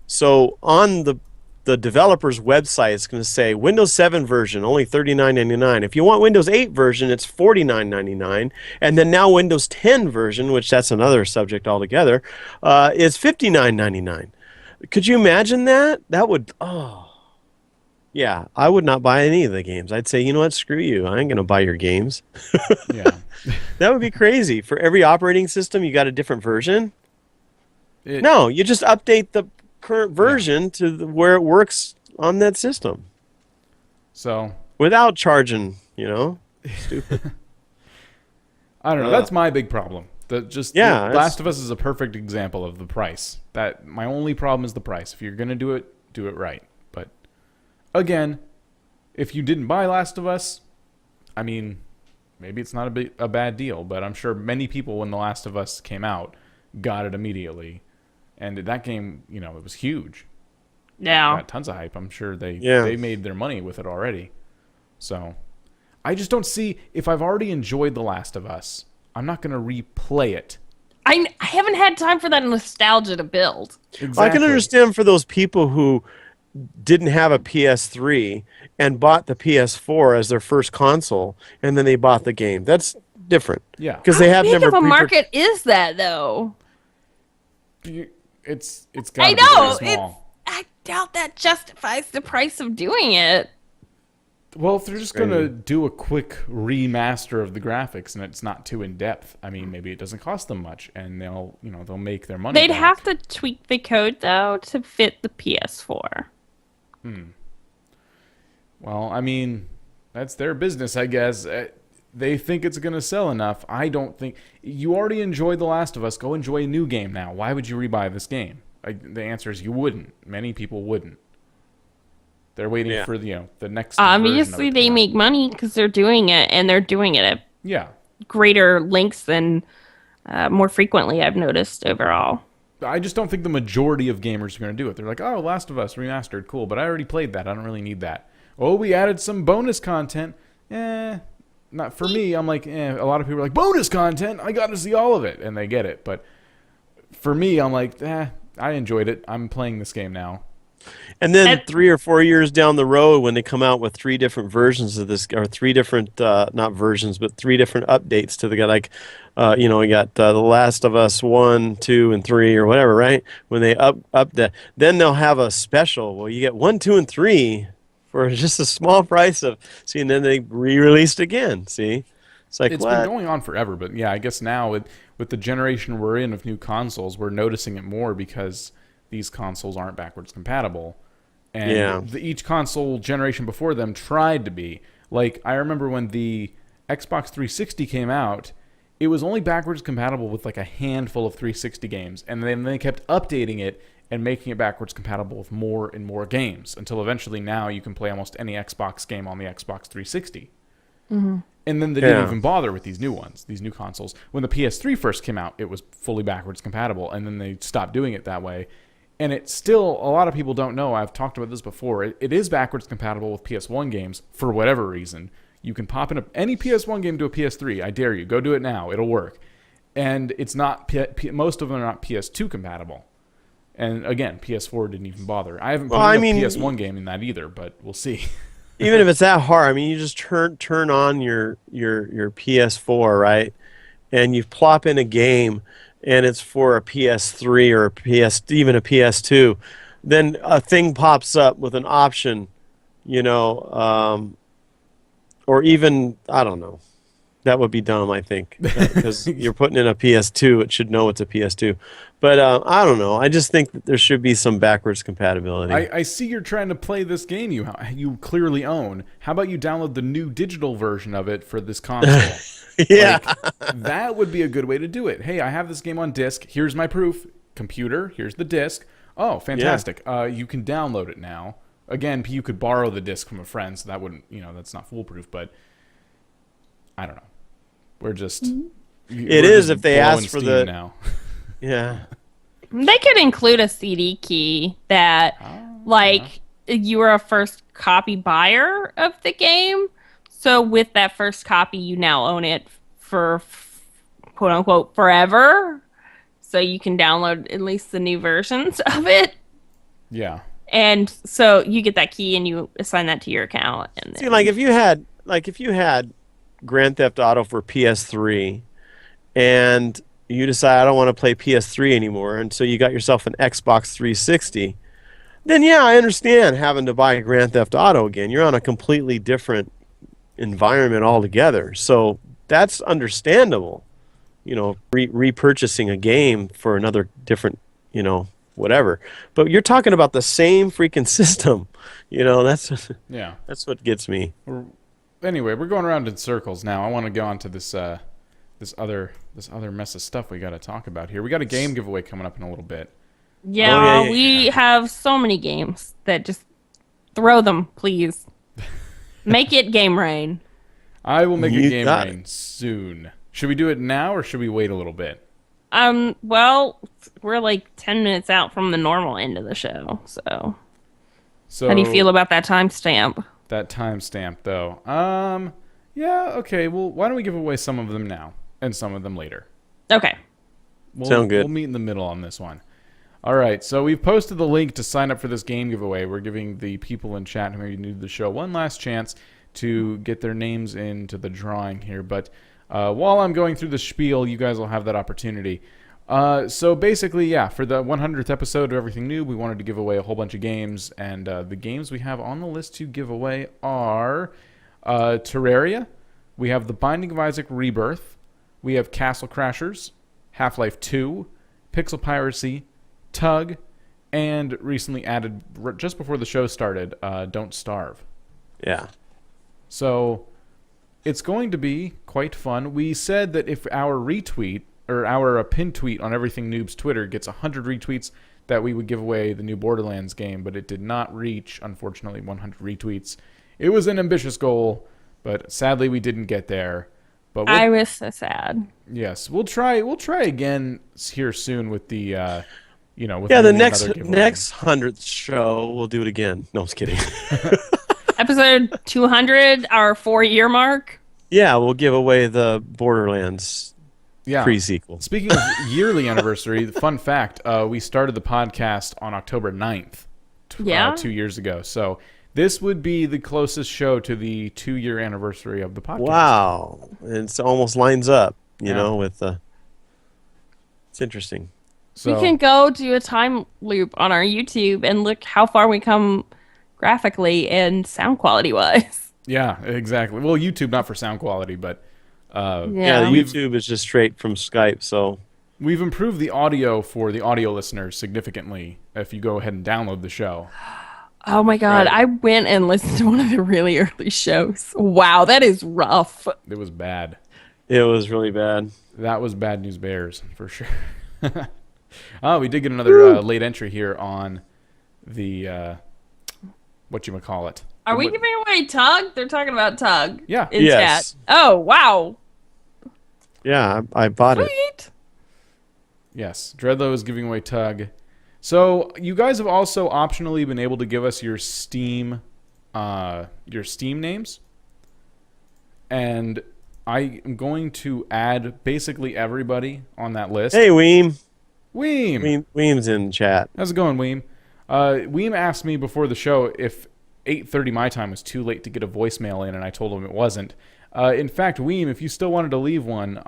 So on the developer's website, it's going to say Windows 7 version only $39.99. If you want Windows 8 version, it's $49.99. And then now Windows 10 version, which that's another subject altogether, is $59.99. Could you imagine that? That would yeah, I would not buy any of the games. I'd say, you know what, screw you. I ain't going to buy your games. Yeah. That would be crazy. For every operating system, you got a different version? No, you just update the current version to where it works on that system. So without charging, stupid. I don't know. That's my big problem. Last of Us is a perfect example of the price. That my only problem is the price. If you're going to do it right. But again, if you didn't buy Last of Us, I mean, maybe it's not a bad deal, but I'm sure many people when The Last of Us came out got it immediately. And that game, it was huge. Yeah. Got tons of hype. I'm sure they made their money with it already. So I just don't see, if I've already enjoyed The Last of Us, I'm not going to replay it. I haven't had time for that nostalgia to build. Exactly. I can understand for those people who didn't have a PS3 and bought the PS4 as their first console, and then they bought the game. That's different. Yeah. Because they have How big never of a market is that, though? It's got to be very small. I doubt that justifies the price of doing it. Well, if they're just going to do a quick remaster of the graphics and it's not too in depth, I mean, maybe it doesn't cost them much, and they'll make their money. They'd back. have to tweak the code though to fit the PS4. Well, I mean, that's their business, I guess. They think it's going to sell enough. I don't think. You already enjoyed The Last of Us. Go enjoy a new game now. Why would you rebuy this game? The answer is you wouldn't. Many people wouldn't. They're waiting for the next. Obviously, they make money because they're doing it, and they're doing it at greater lengths than more frequently. I've noticed overall. I just don't think the majority of gamers are going to do it. They're like, oh, Last of Us remastered, cool, but I already played that. I don't really need that. Oh, we added some bonus content. Not for me. I'm like, a lot of people are like, bonus content? I got to see all of it. And they get it. But for me, I'm like, I enjoyed it. I'm playing this game now. And then 3 or 4 years down the road, when they come out with 3 different versions of this, or 3 different, not versions, but 3 different updates to the guy, like, we got The Last of Us 1, 2, and 3, or whatever, right? When they up that, then they'll have a special. Well, you get 1, 2, and 3 for just a small price of, see, and then they re-released again, see? It's like, it's been going on forever, but yeah, I guess now with the generation we're in of new consoles, we're noticing it more because these consoles aren't backwards compatible. And each console generation before them tried to be. Like, I remember when the Xbox 360 came out, it was only backwards compatible with like a handful of 360 games. And then they kept updating it and making it backwards compatible with more and more games until eventually now you can play almost any Xbox game on the Xbox 360. Mm-hmm. And then they didn't even bother with these new ones, these new consoles. When the PS3 first came out, it was fully backwards compatible, and then they stopped doing it that way. And it's still, a lot of people don't know, I've talked about this before, it is backwards compatible with PS1 games for whatever reason. You can pop in any PS1 game to a PS3. I dare you. Go do it now. It'll work. And it's not, most of them are not PS2 compatible. And again, PS4 didn't even bother. I haven't put a PS1 game in that either, but we'll see. Even if it's that hard, I mean, you just turn on your PS4, right? And you plop in a game, and it's for a PS3 or even a PS2. Then a thing pops up with an option, you know, or even I don't know. That would be dumb, I think, because you're putting in a PS2. It should know it's a PS2. But I don't know. I just think that there should be some backwards compatibility. I see you're trying to play this game you clearly own. How about you download the new digital version of it for this console? Yeah. That would be a good way to do it. Hey, I have this game on disc. Here's my proof. Computer, here's the disc. Oh, fantastic. You can download it now. Again, you could borrow the disc from a friend, so that wouldn't, that's not foolproof, but I don't know. We're just... It is if they ask for the... now. Yeah. They could include a CD key that, you were a first copy buyer of the game. So with that first copy, you now own it for, quote unquote, forever. So you can download at least the new versions of it. Yeah. And so you get that key and you assign that to your account. And then... See, if you had Grand Theft Auto for PS3 and you decide I don't want to play PS3 anymore, and so you got yourself an Xbox 360, then yeah, I understand having to buy Grand Theft Auto again. You're on a completely different environment altogether. So that's understandable. Repurchasing a game for another different, whatever. But you're talking about the same freaking system. That's what gets me. Anyway, we're going around in circles now. I want to go on to this other mess of stuff we got to talk about here. We got a game giveaway coming up in a little bit. Yeah, we have so many games that just throw them, please. Make it game rain. I will make a game rain soon. Should we do it now or should we wait a little bit? Well, we're like 10 minutes out from the normal end of the show, so how do you feel about that timestamp? That timestamp, though. Yeah, okay. Well, why don't we give away some of them now and some of them later? Okay. Sound good. We'll meet in the middle on this one. All right, so we've posted the link to sign up for this game giveaway. We're giving the people in chat who may be new to the show one last chance to get their names into the drawing here. But while I'm going through the spiel, you guys will have that opportunity. So basically, for the 100th episode of Everything Noob, we wanted to give away a whole bunch of games, and the games we have on the list to give away are Terraria, we have The Binding of Isaac Rebirth, we have Castle Crashers, Half-Life 2, Pixel Piracy, Tug, and recently added, just before the show started, Don't Starve. Yeah. So it's going to be quite fun. We said that if our retweet, or our pin tweet on Everything Noob's Twitter gets 100 retweets, that we would give away the new Borderlands game, but it did not reach, unfortunately, 100 retweets. It was an ambitious goal, but sadly we didn't get there. But I was so sad. Yes, we'll try again here soon with the, with the next 100th show we'll do it again. No, I was kidding. Episode 200, our 4-year mark. Yeah, we'll give away the Borderlands pre-sequel. Speaking of yearly anniversary, fun fact, we started the podcast on October 9th, 2 years ago. So this would be the closest show to the 2-year anniversary of the podcast. Wow. It almost lines up, with the... It's interesting. So, we can go do a time loop on our YouTube and look how far we come graphically and sound quality wise. Yeah, exactly. Well, YouTube not for sound quality, but the YouTube is just straight from Skype, so we've improved the audio for the audio listeners significantly if you go ahead and download the show. Oh my god, I went and listened to one of the really early shows. Wow, that is rough. It was bad. It was really bad. That was Bad News Bears for sure. We did get another late entry here on the whatchamacallit. Are we giving away Tug? They're talking about Tug. Yeah. In chat. Oh, wow. Yeah, I bought it. Sweet. Yes, Dreadlow is giving away Tug. So you guys have also optionally been able to give us your Steam names, and I am going to add basically everybody on that list. Hey, Weem. Weem's in chat. How's it going, Weem? Weem asked me before the show if 8:30 my time was too late to get a voicemail in, and I told him it wasn't. In fact, Weem, if you still wanted to leave one,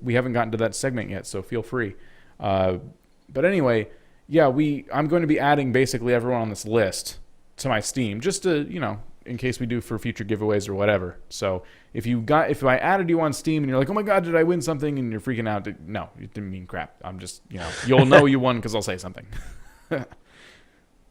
we haven't gotten to that segment yet, so feel free. But anyway, I'm going to be adding basically everyone on this list to my Steam, just to, in case we do for future giveaways or whatever. So if I added you on Steam and you're like, oh my god, did I win something? And you're freaking out. No, you didn't mean crap. I'm just, you'll know you won because I'll say something.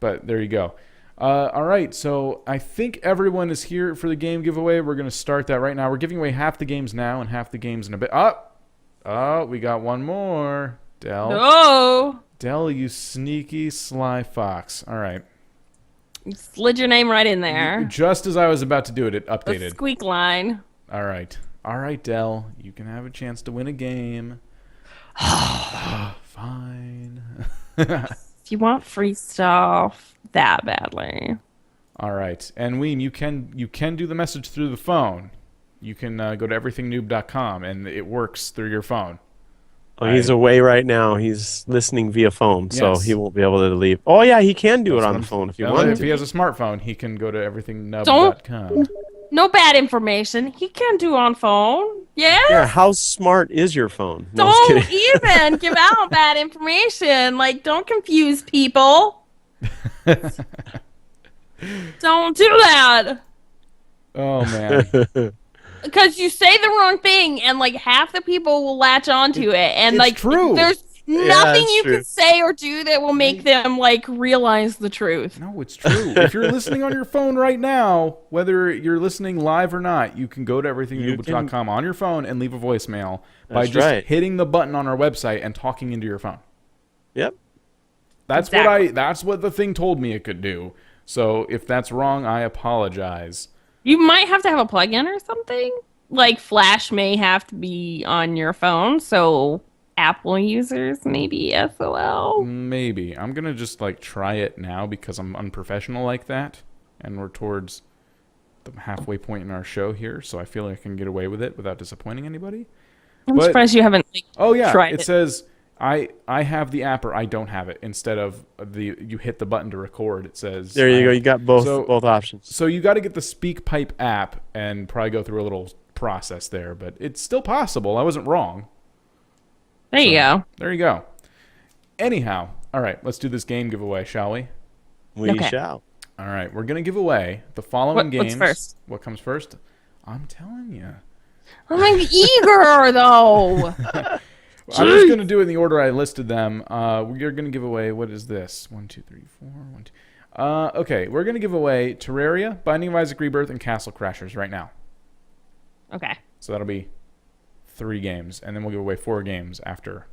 But there you go. All right, so I think everyone is here for the game giveaway. We're going to start that right now. We're giving away half the games now and half the games in a bit. Oh, we got one more. Dell. No. Dell, you sneaky sly fox. All right. You slid your name right in there. Just as I was about to do it, it The updated. squeak line. All right. All right, Dell. You can have a chance to win a game. Fine. If you want free stuff that badly. All right. And Weem, you can do the message through the phone. You can go to everythingnoob.com, and it works through your phone. Oh, he's away right now. He's listening via phone, so Yes. he won't be able to leave. Oh, yeah, he can do That's it on what the phone if he Yeah, wants if to. he has a smartphone, he can go to everythingnoob.com. No bad information. He can do on phone. Yeah. Yeah, how smart is your phone? No, I'm Don't just kidding. even give out bad information. Like, don't confuse people. Don't do that. Oh, man. Because you say the wrong thing, and like half the people will latch onto it, and it's like true. there's nothing it's you true. can say or do that will make them like realize the truth. No, it's true. If you're listening on your phone right now, whether you're listening live or not, you can go to everythingnoob.com on your phone and leave a voicemail by That's just right. hitting the button on our website and talking into your phone. Yep. That's what the thing told me it could do. So if that's wrong, I apologize. You might have to have a plugin or something. Like Flash may have to be on your phone, so Apple users maybe SOL. Maybe. I'm going to just try it now because I'm unprofessional like that. And we're towards the halfway point in our show here, so I feel like I can get away with it without disappointing anybody. I'm But- surprised you haven't Oh yeah, tried it says I have the app or I don't have it. Instead of you hit the button to record, it says There you go. You got both So- both options. So you got to get the SpeakPipe app and probably go through a little process there, but it's still possible. I wasn't wrong. There you go. There you go. Anyhow, all right, let's do this game giveaway, shall we? We Okay. shall. All right, we're gonna give away the following games. What's first? What comes first? I'm telling you. I'm eager though. I'm just going to do it in the order I listed them. We're going to give away, what is this? 1, 2, 3, 4, 1, 2. Okay, we're going to give away Terraria, Binding of Isaac Rebirth, and Castle Crashers right now. Okay. So that'll be 3 games, and then we'll give away 4 games after.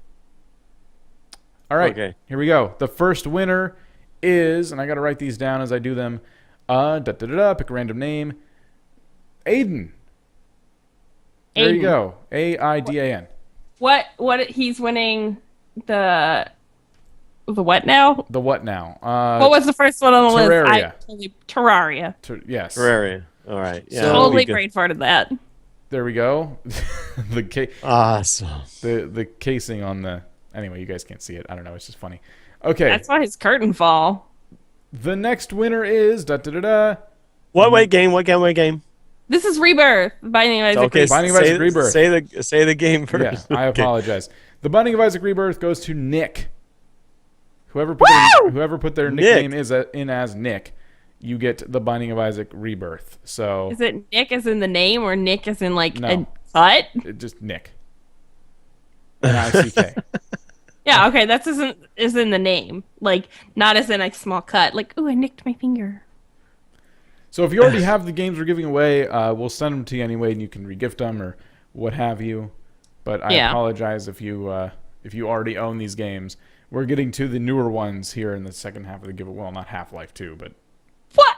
All right, Okay. Here we go. The first winner is, and I got to write these down as I do them, pick a random name, Aiden. There you Aiden. go. Aidan. What he's winning the what now? The what now? What was the first one on the Terraria. list? Terraria. Yes. Terraria. All right. Yeah. So- that'll Totally be good. brain farted that. There we go. Awesome. The casing on the. Anyway, you guys can't see it. I don't know. It's just funny. Okay. That's why his curtain fall. The next winner is What game? What game? What game? This is Rebirth. Binding of Isaac. Okay. Rebirth. Binding of Isaac Rebirth. Say the game first. Yeah, I Okay. apologize. The Binding of Isaac Rebirth goes to Nick. Whoever put their nickname in as Nick, you get the Binding of Isaac Rebirth. So Is it Nick as in the name or Nick as in like No. a cut? just Nick. Nick. Yeah, okay, that's is in the name. Like not as in a small cut. Like, ooh, I nicked my finger. So if you already have the games we're giving away, we'll send them to you anyway, and you can regift them or what have you. But I apologize if you already own these games. We're getting to the newer ones here in the second half of the giveaway. Well, not Half-Life 2, but What?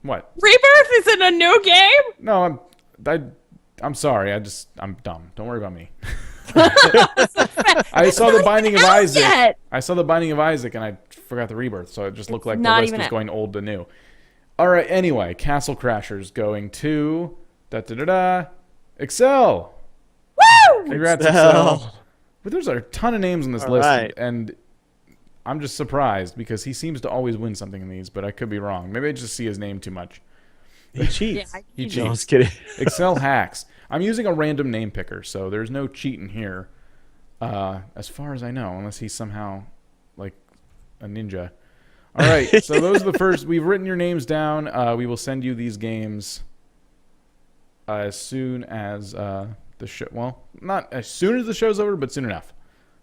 what? Rebirth is in a new game? No, I'm sorry. I'm dumb. Don't worry about me. I saw the Binding of out Isaac. yet. I saw the Binding of Isaac, and I forgot the Rebirth, so it just looked like the not list even was out. going old to new. All right. Anyway, Castle Crashers going to Excel. Woo! Congrats, Excel. Excel. But there's a ton of names on this All list, right. and I'm just surprised because he seems to always win something in these, but I could be wrong. Maybe I just see his name too much. He cheats. Yeah, He No, cheats. I was kidding. Excel hacks. I'm using a random name picker, so there's no cheating here, as far as I know, unless he's somehow like a ninja. All right, so those are the first. We've written your names down. We will send you these games as soon as the show. Well, not as soon as the show's over, but soon enough.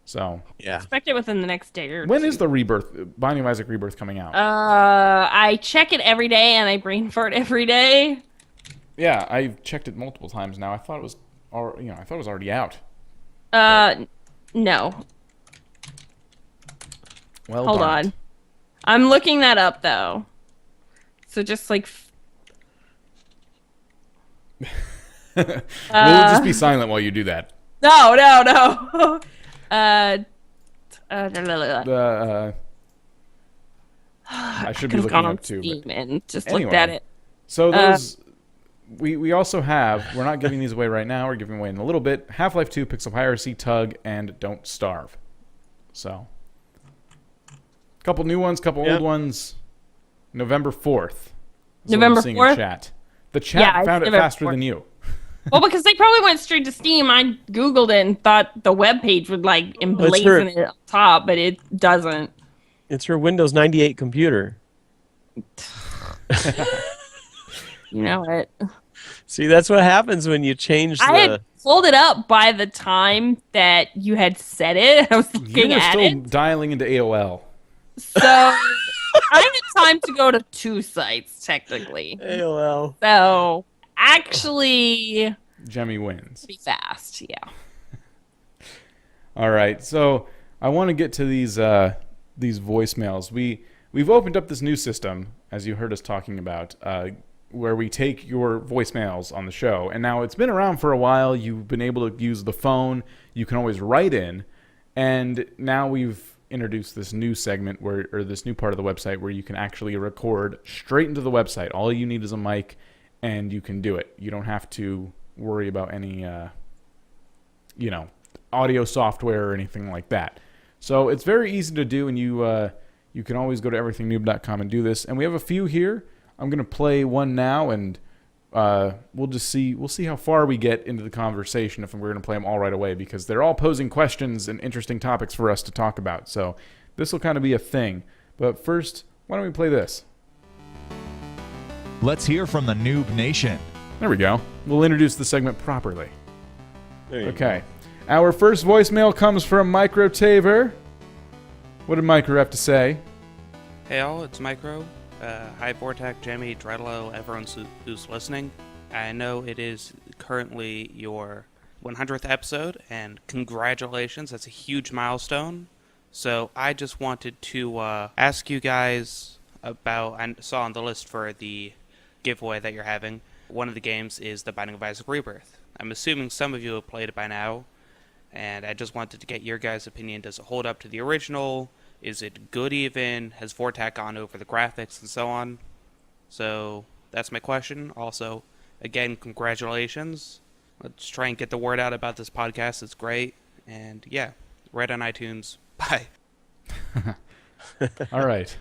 So Yeah. Expect it within the next day or when two. is the Rebirth, Binding of Isaac Rebirth coming out? I check it every day and I brain fart every day. Yeah, I've checked it multiple times now. I thought it was, I thought it was already out. No. Well, Hold darned. on. I'm looking that up though. So just like We'll just be silent while you do that. no. I should be Could've looking gone on up too. Steam But and just anyway. looked at it. so those we also have. We're not giving these away right now. We're giving away in a little bit. Half-Life 2, Pixel Piracy, Tug, and Don't Starve. So, couple new ones, couple old ones. November 4th. is what I'm November seeing in 4th? chat. The chat Yeah, it's found it November faster 4th. than you. Well, because they probably went straight to Steam. I Googled it and thought the webpage would like emblazon it up top, but it doesn't. It's her Windows 98 computer. You know it. See, that's what happens when you change I had pulled it up by the time that you had said it. I was You looking were at still it. dialing into AOL. So I had time to go to 2 sites, technically. AOL. So actually, Jemmy wins. pretty fast, yeah. All right, so I want to get to these voicemails. We've opened up this new system, as you heard us talking about, where we take your voicemails on the show. And now it's been around for a while. You've been able to use the phone. You can always write in. And now we've introduced this new segment or this new part of the website where you can actually record straight into the website. All you need is a mic, and you can do it. You don't have to worry about any, audio software or anything like that. So it's very easy to do, and you can always go to everythingnoob.com and do this. And we have a few here. I'm going to play one now, and we'll see how far we get into the conversation if we're going to play them all right away, because they're all posing questions and interesting topics for us to talk about. So this will kind of be a thing. But first, why don't we play this? Let's hear from the Noob Nation. There we go. We'll introduce the segment properly. There you Okay. Our first voicemail comes from Micro Taver. What did Micro have to say? Hey all, it's Micro. Hi Vortex, Jemmy, Dreadlow, everyone who's listening. I know it is currently your 100th episode, and congratulations, that's a huge milestone. So I just wanted to ask you guys about, I saw on the list for the giveaway that you're having, one of the games is The Binding of Isaac Rebirth. I'm assuming some of you have played it by now, and I just wanted to get your guys' opinion. Does it hold up to the original? Is it good even? Has Vortex gone over the graphics and so on? So that's my question. Also, again, congratulations. Let's try and get the word out about this podcast. It's great. And yeah, right on iTunes. Bye. All right.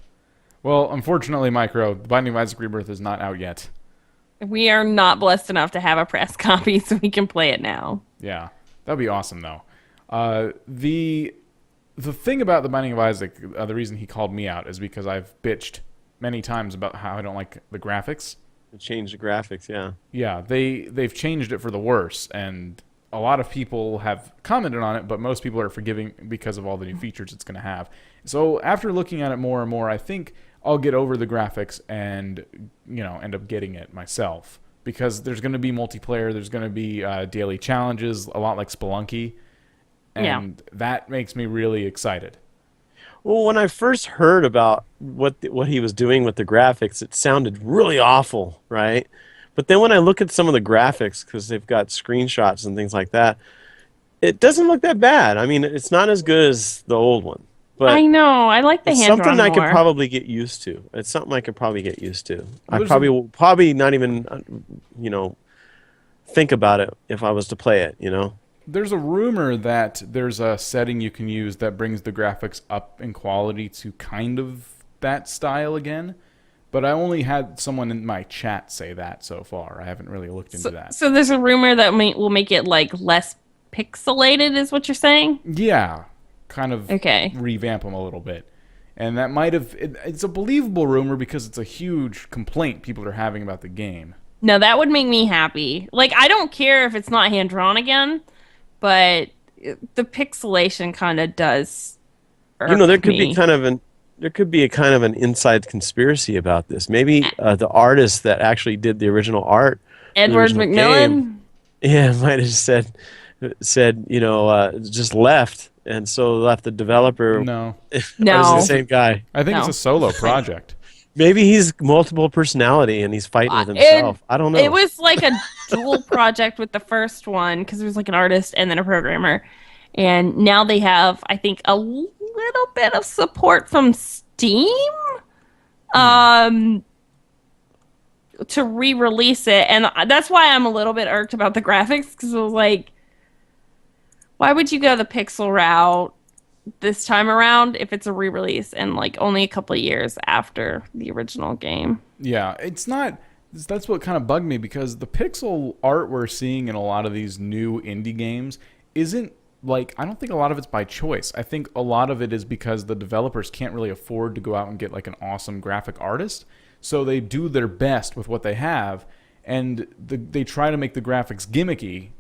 Well, unfortunately, Micro, The Binding of Isaac Rebirth is not out yet. We are not blessed enough to have a press copy, so we can play it now. Yeah, that'd be awesome, though. The thing about The Binding of Isaac, the reason he called me out is because I've bitched many times about how I don't like the graphics. Change the graphics, yeah. Yeah, they've changed it for the worse, and a lot of people have commented on it, but most people are forgiving because of all the new features it's going to have. So after looking at it more and more, I think I'll get over the graphics and end up getting it myself, because there's going to be multiplayer, there's going to be daily challenges, a lot like Spelunky, and that makes me really excited. Well, when I first heard about what he was doing with the graphics, it sounded really awful, right? But then when I look at some of the graphics, because they've got screenshots and things like that, it doesn't look that bad. I mean, it's not as good as the old one. But I know. I like the it's hand-drawn something I could more. probably get used to. It's something I could probably get used to. I There's probably will probably not even, think about it if I was to play it, There's a rumor that there's a setting you can use that brings the graphics up in quality to kind of that style again. But I only had someone in my chat say that so far. I haven't really looked into that. So there's a rumor that will make it like less pixelated, is what you're saying? Yeah, kind of Okay. revamp them a little bit. And that might have... it's a believable rumor because it's a huge complaint people are having about the game. No, that would make me happy. Like, I don't care if it's not hand-drawn again, but the pixelation kind of does irk There could be me. a kind of an inside conspiracy about this. Maybe the artist that actually did the original art, Edward original McMillan? might have said just left, and so left the developer. No. Or is it No. the same guy? I think it's No. a solo project. Maybe he's multiple personality and he's fighting with himself. I don't know. It was like a dual project with the first one because there was like an artist and then a programmer. And now they have, I think, a little bit of support from Steam to re-release it. And that's why I'm a little bit irked about the graphics because I was like, why would you go the pixel route this time around if it's a re-release and like only a couple of years after the original game? Yeah, it's not... That's what kind of bugged me, because the pixel art we're seeing in a lot of these new indie games isn't like... I don't think a lot of it's by choice. I think a lot of it is because the developers can't really afford to go out and get like an awesome graphic artist. So they do their best with what they have, and they try to make the graphics gimmicky,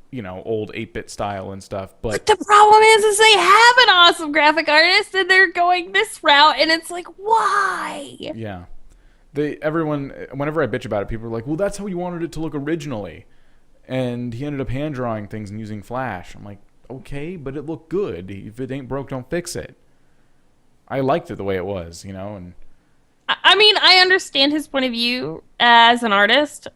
old 8-bit style and stuff. But The problem is they have an awesome graphic artist and they're going this route, and it's like, why? yeah, whenever I bitch about it, people are like, well, that's how he wanted it to look originally. And he ended up hand drawing things and using Flash. I'm like, okay, but it looked good. If it ain't broke, don't fix it. I liked it the way it was, and I mean, I understand his point of view as an artist.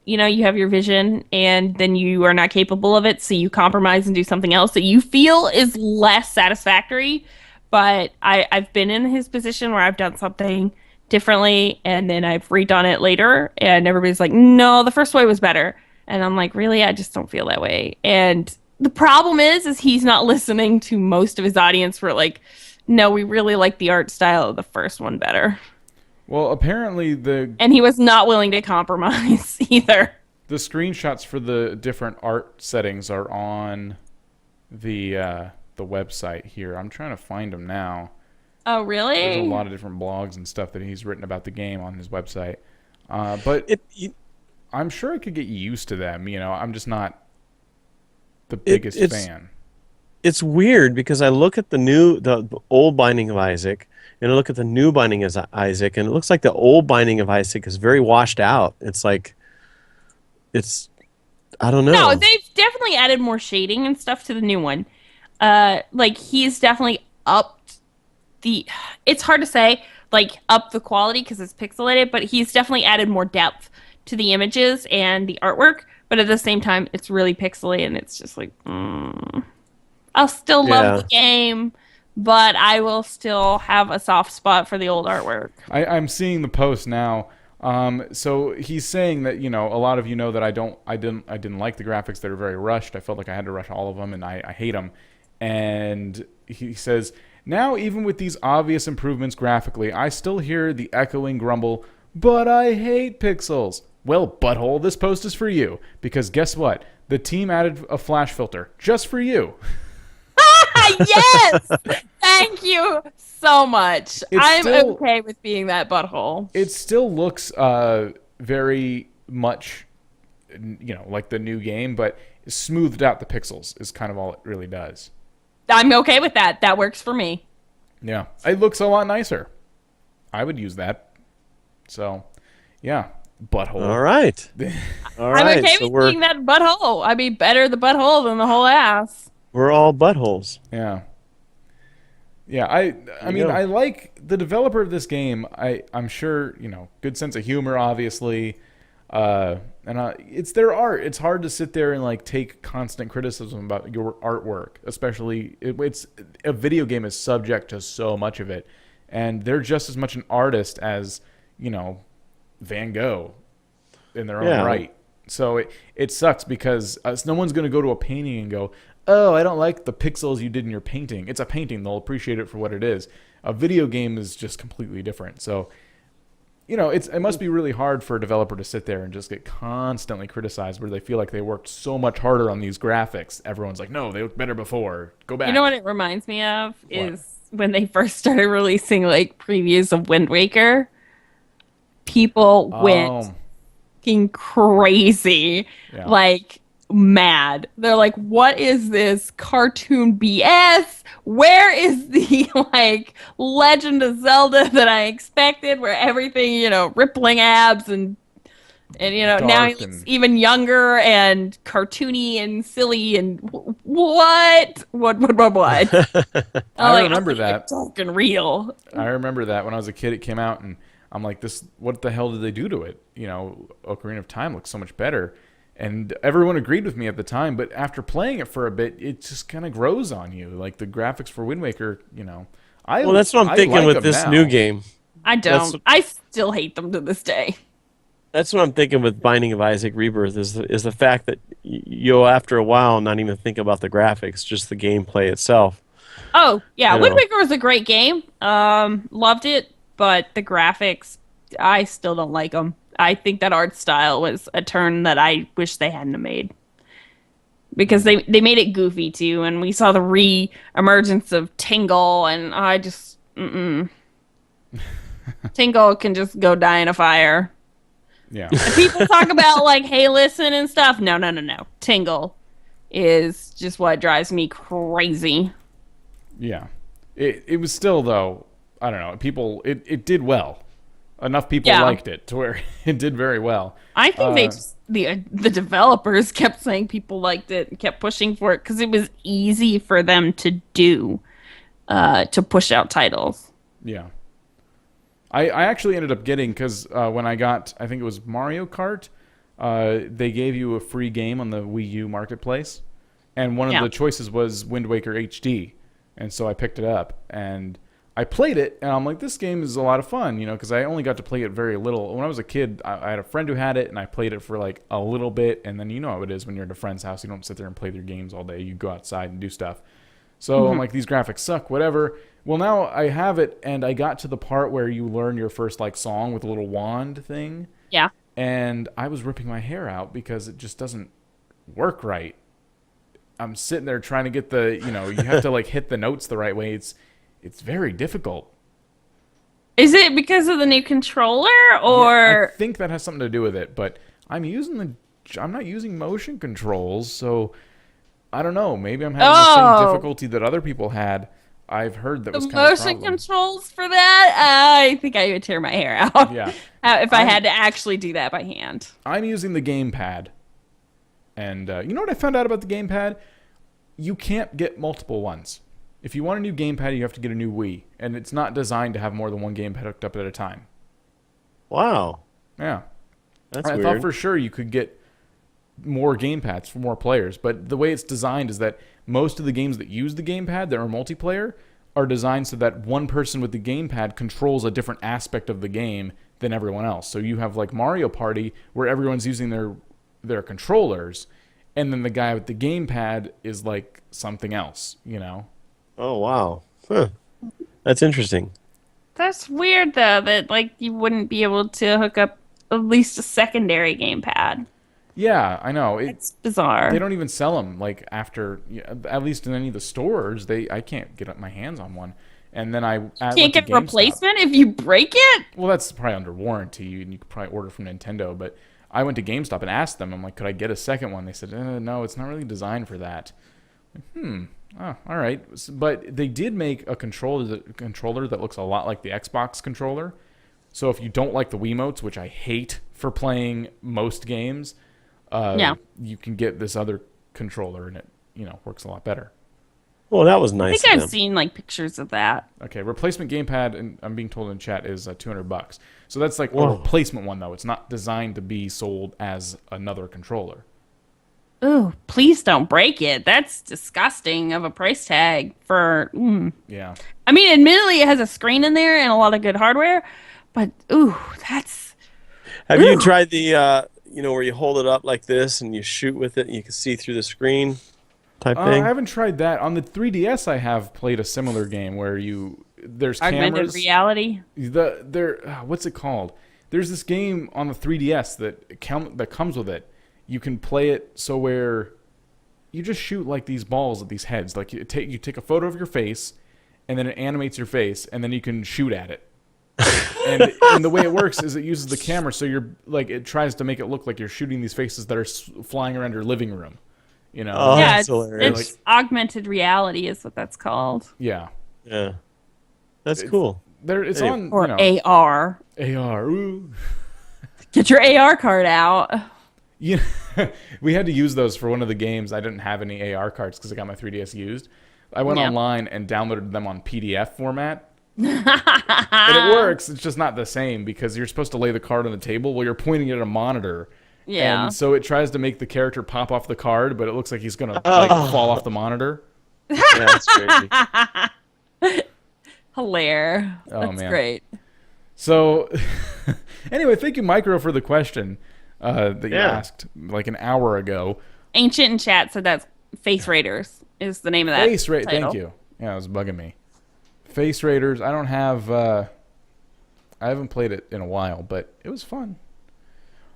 You have your vision and then you are not capable of it, so you compromise and do something else that you feel is less satisfactory. But I've been in his position where I've done something differently and then I've redone it later and everybody's like, no, the first way was better. And I'm like, really? I just don't feel that way. And the problem is he's not listening to most of his audience where like, no, we really like the art style of the first one better. well, apparently And he was not willing to compromise either. the screenshots for the different art settings are on the website here. I'm trying to find them now. Oh, really? There's a lot of different blogs and stuff that he's written about the game on his website. But I'm sure I could get used to them. I'm just not the biggest fan. It's weird because I look at the old Binding of Isaac, and I look at the new Binding of Isaac, and it looks like the old Binding of Isaac is very washed out. It's like, I don't know. No, they've definitely added more shading and stuff to the new one. Like he's definitely upped it's hard to say, like up the quality because it's pixelated, but he's definitely added more depth to the images and the artwork. But at the same time, it's really pixely and it's just like, I'll still love the game, but I will still have a soft spot for the old artwork. I'm seeing the post now. So he's saying that, a lot of that I didn't like the graphics. They were very rushed. I felt like I had to rush all of them, and I hate them. And he says, now even with these obvious improvements graphically, I still hear the echoing grumble, but I hate pixels. Well, butthole, this post is for you, because guess what? The team added a flash filter just for you. Yes! Thank you so much. I'm still- okay with being that butthole. It still looks very much, like the new game, but smoothed out the pixels is kind of all it really does. I'm okay with that. That works for me. Yeah, it looks a lot nicer. I would use that. So, yeah, butthole. All right. All right. I'm okay So with being that butthole. I mean, better the butthole than the whole ass. we're all buttholes. Yeah. Yeah, I mean, go. I like the developer of this game. I'm sure, good sense of humor, obviously. It's their art. It's hard to sit there and like take constant criticism about your artwork, especially it's a video game is subject to so much of it, and they're just as much an artist as Van Gogh in their own right. So it sucks because no one's going to go to a painting and go, oh, I don't like the pixels you did in your painting. It's a painting. They'll appreciate it for what it is. A video game is just completely different. So, it must be really hard for a developer to sit there and just get constantly criticized where they feel like they worked so much harder on these graphics. Everyone's like, no, they looked better before. Go back. You know what it reminds me of is when they first started releasing like previews of Wind Waker, people went fucking crazy, Yeah. like mad. They're like, "What is this cartoon BS? Where is the like Legend of Zelda that I expected? Where everything, rippling abs and now he Dark looks and- even younger and cartoony and silly and what? I remember that. Dark and real. I remember that when I was a kid, it came out, and I'm like, "This, what the hell did they do to it?" Ocarina of Time looks so much better, and everyone agreed with me at the time. But after playing it for a bit, it just kind of grows on you. Like the graphics for Wind Waker, Well, that's what I'm thinking like with them this now. new game. I don't. I still hate them to this day. That's what I'm thinking with Binding of Isaac Rebirth is the fact that you'll after a while not even think about the graphics, just the gameplay itself. Oh yeah, You Wind know. Waker was a great game. Loved it, but the graphics, I still don't like them. I think that art style was a turn that I wish they hadn't have made. Because they made it goofy too, and we saw the re-emergence of Tingle, and I just Tingle can just go die in a fire. Yeah. People talk about like, hey, listen and stuff. No. Tingle is just what drives me crazy. Yeah. It was still, though, I don't know, it did well. Enough people liked it to where it did very well. I think the developers kept saying people liked it and kept pushing for it because it was easy for them to do, to push out titles. Yeah. I actually ended up getting, because when I got, I think it was Mario Kart, they gave you a free game on the Wii U Marketplace. And one of the choices was Wind Waker HD. And so I picked it up. And I played it, and I'm like, this game is a lot of fun, because I only got to play it very little. When I was a kid, I had a friend who had it, and I played it for like a little bit. And then you know how it is when you're at a friend's house. You don't sit there and play their games all day. You go outside and do stuff. So I'm like, these graphics suck, whatever. Well, now I have it, and I got to the part where you learn your first like song with a little wand thing. Yeah. And I was ripping my hair out because it just doesn't work right. I'm sitting there trying to get the, you have to like hit the notes the right way. It's very difficult. Is it because of the new controller, Yeah, or I think that has something to do with it, but I'm not using motion controls, so I don't know. Maybe I'm having the same difficulty that other people had. I've heard that the was kind of a motion problem. controls for that? I think I would tear my hair out. Yeah. If I had to actually do that by hand. I'm using the gamepad. And you know what I found out about the gamepad? You can't get multiple ones. If you want a new gamepad, you have to get a new Wii. And it's not designed to have more than one gamepad hooked up at a time. Wow, Yeah. that's I weird. thought for sure you could get more gamepads for more players. But the way it's designed is that most of the games that use the gamepad that are multiplayer are designed so that one person with the gamepad controls a different aspect of the game than everyone else. So you have like Mario Party where everyone's using their controllers, and then the guy with the gamepad is like something else, Oh wow, huh. That's interesting. That's weird, though, that like you wouldn't be able to hook up at least a secondary gamepad. Yeah, I know. It's bizarre. They don't even sell them like after, at least in any of the stores. I can't get my hands on one. And then I went Can't to get a GameStop. replacement if you break it? Well, that's probably under warranty, and you could probably order from Nintendo. But I went to GameStop and asked them, I'm like, could I get a second one? They said, no, it's not really designed for that. Oh, all right. But they did make a controller that looks a lot like the Xbox controller. So if you don't like the Wiimotes, which I hate for playing most games, you can get this other controller, and it works a lot better. Well, that was I nice. think of I've them. seen like pictures of that. Okay, replacement gamepad, and I'm being told in chat, is $200. So that's like Whoa. a replacement one, though. It's not designed to be sold as another controller. Ooh, please don't break it. That's disgusting of a price tag for. Yeah. I mean, admittedly, it has a screen in there and a lot of good hardware, but that's. Have you tried the where you hold it up like this and you shoot with it and you can see through the screen type I thing? haven't tried that. On the 3DS, I have played a similar game where there's Augmented cameras. reality. What's it called? There's this game on the 3DS that comes with it. You can play it so where you just shoot like these balls at these heads. Like you take a photo of your face, and then it animates your face, and then you can shoot at it. and the way it works is it uses the camera, so you're like it tries to make it look like you're shooting these faces that are flying around your living room. You know? Oh, Yeah, that's hilarious. it's augmented reality is what that's called. Yeah. Yeah. That's cool. It's on Or AR. AR. Ooh. Get your AR card out. Yeah, we had to use those for one of the games. I didn't have any AR cards because I got my 3DS used. I went online and downloaded them on PDF format. And it works. It's just not the same because you're supposed to lay the card on the table while you're pointing at a monitor. Yeah. And so it tries to make the character pop off the card, but it looks like he's going to fall off the monitor. Yeah, that's crazy. Hilaire. Oh, That's man. great. So, anyway, thank you, Micro, for the question that you asked like an hour ago. Ancient in chat said that's Face Raiders is the name of that. Face Raiders. title. Thank you. Yeah, it was bugging me. Face Raiders. I don't have. I haven't played it in a while, but it was fun.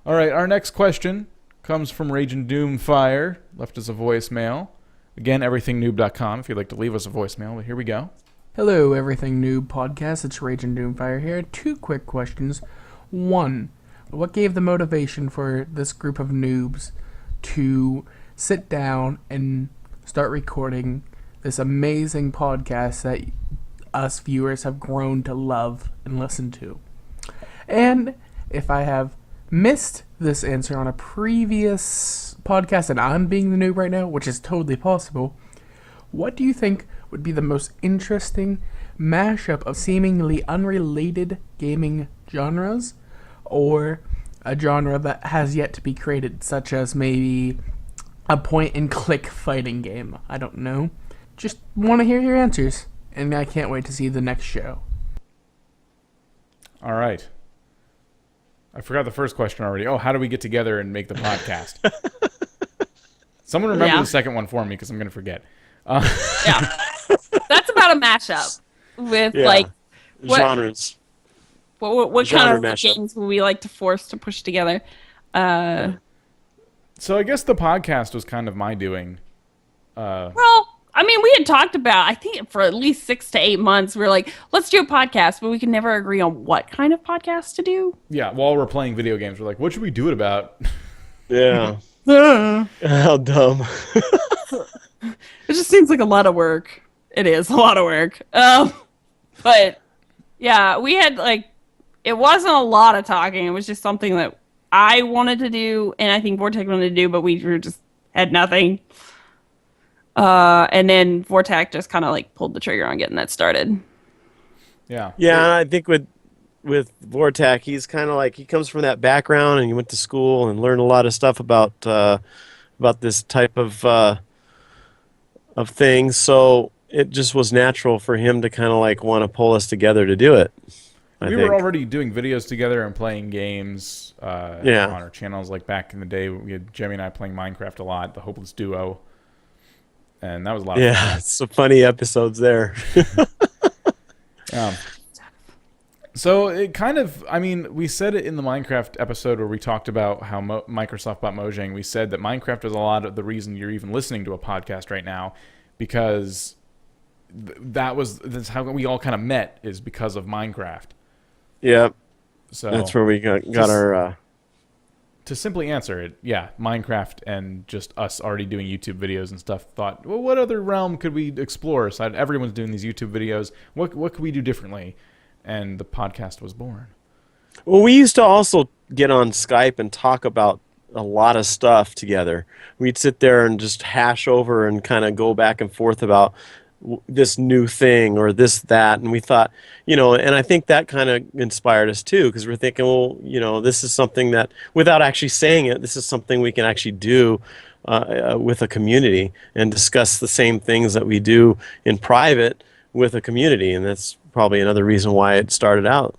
All right, our next question comes from Raging Doomfire. Left us a voicemail. Again, everythingnoob.com if you'd like to leave us a voicemail. But here we go. Hello, Everything Noob podcast. It's Raging Doomfire here. 2 quick questions. 1, what gave the motivation for this group of noobs to sit down and start recording this amazing podcast that us viewers have grown to love and listen to? And if I have missed this answer on a previous podcast and I'm being the noob right now, which is totally possible, what do you think would be the most interesting mashup of seemingly unrelated gaming genres, or a genre that has yet to be created, such as maybe a point-and-click fighting game? I don't know. Just want to hear your answers, and I can't wait to see the next show. All right. I forgot the first question already. Oh, how do we get together and make the podcast? Someone remember the second one for me because I'm going to forget. Yeah. That's about a mashup with like genres. What Genre kind of mashup. games would we like to force to push together? So I guess the podcast was kind of my doing. Well, I mean, we had talked about, I think for at least 6 to 8 months, we were like, let's do a podcast, but we could never agree on what kind of podcast to do. Yeah, while we're playing video games, we're like, what should we do it about? Yeah. How dumb. It just seems like a lot of work. It is a lot of work. But yeah, we had it wasn't a lot of talking. It was just something that I wanted to do, and I think Vortex wanted to do, but we were just had nothing. And then Vortex just kind of pulled the trigger on getting that started. Yeah. Yeah, and I think with Vortex, he's kind of he comes from that background, and he went to school and learned a lot of stuff about this type of things. So it just was natural for him to kind of want to pull us together to do it. I We think. were already doing videos together and playing games on our channels. Like back in the day, we had Jemmy and I playing Minecraft a lot, the Hopeless Duo. And that was a lot of fun. Yeah, some funny episodes there. So it kind of, I mean, we said it in the Minecraft episode where we talked about how Microsoft bought Mojang. We said that Minecraft is a lot of the reason you're even listening to a podcast right now, because that's how we all kind of met, is because of Minecraft. Yeah, So that's where we got our. To simply answer it, yeah, Minecraft and just us already doing YouTube videos and stuff. Thought, well, what other realm could we explore? So everyone's doing these YouTube videos. What could we do differently? And the podcast was born. Well, we used to also get on Skype and talk about a lot of stuff together. We'd sit there and just hash over and kind of go back and forth about this new thing or that, and we thought, and I think that kind of inspired us too, because we're thinking, well, this is something that, without actually saying it, this is something we can actually do with a community and discuss the same things that we do in private with a community, and that's probably another reason why it started out.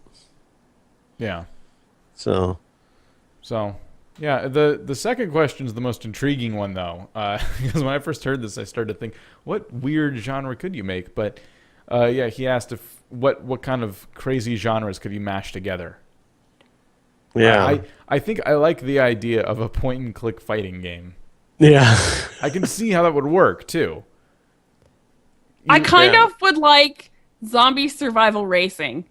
Yeah. So yeah, the second question is the most intriguing one, though, because when I first heard this, I started to think, what weird genre could you make? But yeah, he asked what kind of crazy genres could you mash together? Yeah, I think I like the idea of a point-and-click fighting game. yeah. I can see how that would work too. I kind of would like Zombie survival racing.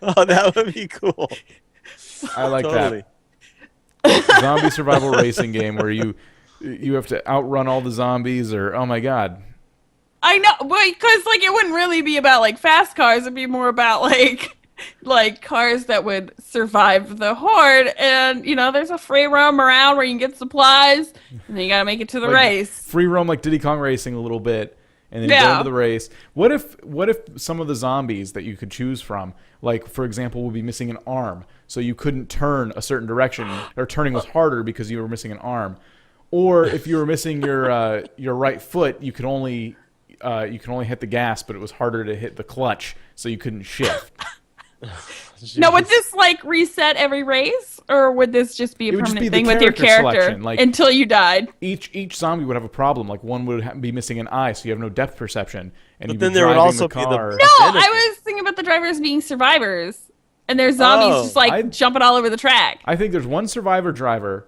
Oh, that would be cool. I like Totally. that. Zombie survival racing game where you have to outrun all the zombies, or oh my god. I know, because like it wouldn't really be about like fast cars. It'd be more about like cars that would survive the horde. And you know, there's a free roam around where you can get supplies, and then you gotta make it to the Like, race. Free roam like Diddy Kong Racing a little bit, and then you go Yeah. into the race. What if some of the zombies that you could choose from, like for example, would be missing an arm, so you couldn't turn a certain direction, or turning was harder because you were missing an arm, or if you were missing your right foot, you could only hit the gas, but it was harder to hit the clutch, so you couldn't shift. Now, would this like reset every race, or would this just be a It would just permanent be the thing with your character character selection, like- until you died? Each zombie would have a problem. Like one would be missing an eye, so you have no depth perception, and But you'd then be there would driving also the be the- car. No, benefit. I was thinking about the drivers being survivors, and there's zombies Oh, just like I- jumping all over the track. I think there's one survivor driver,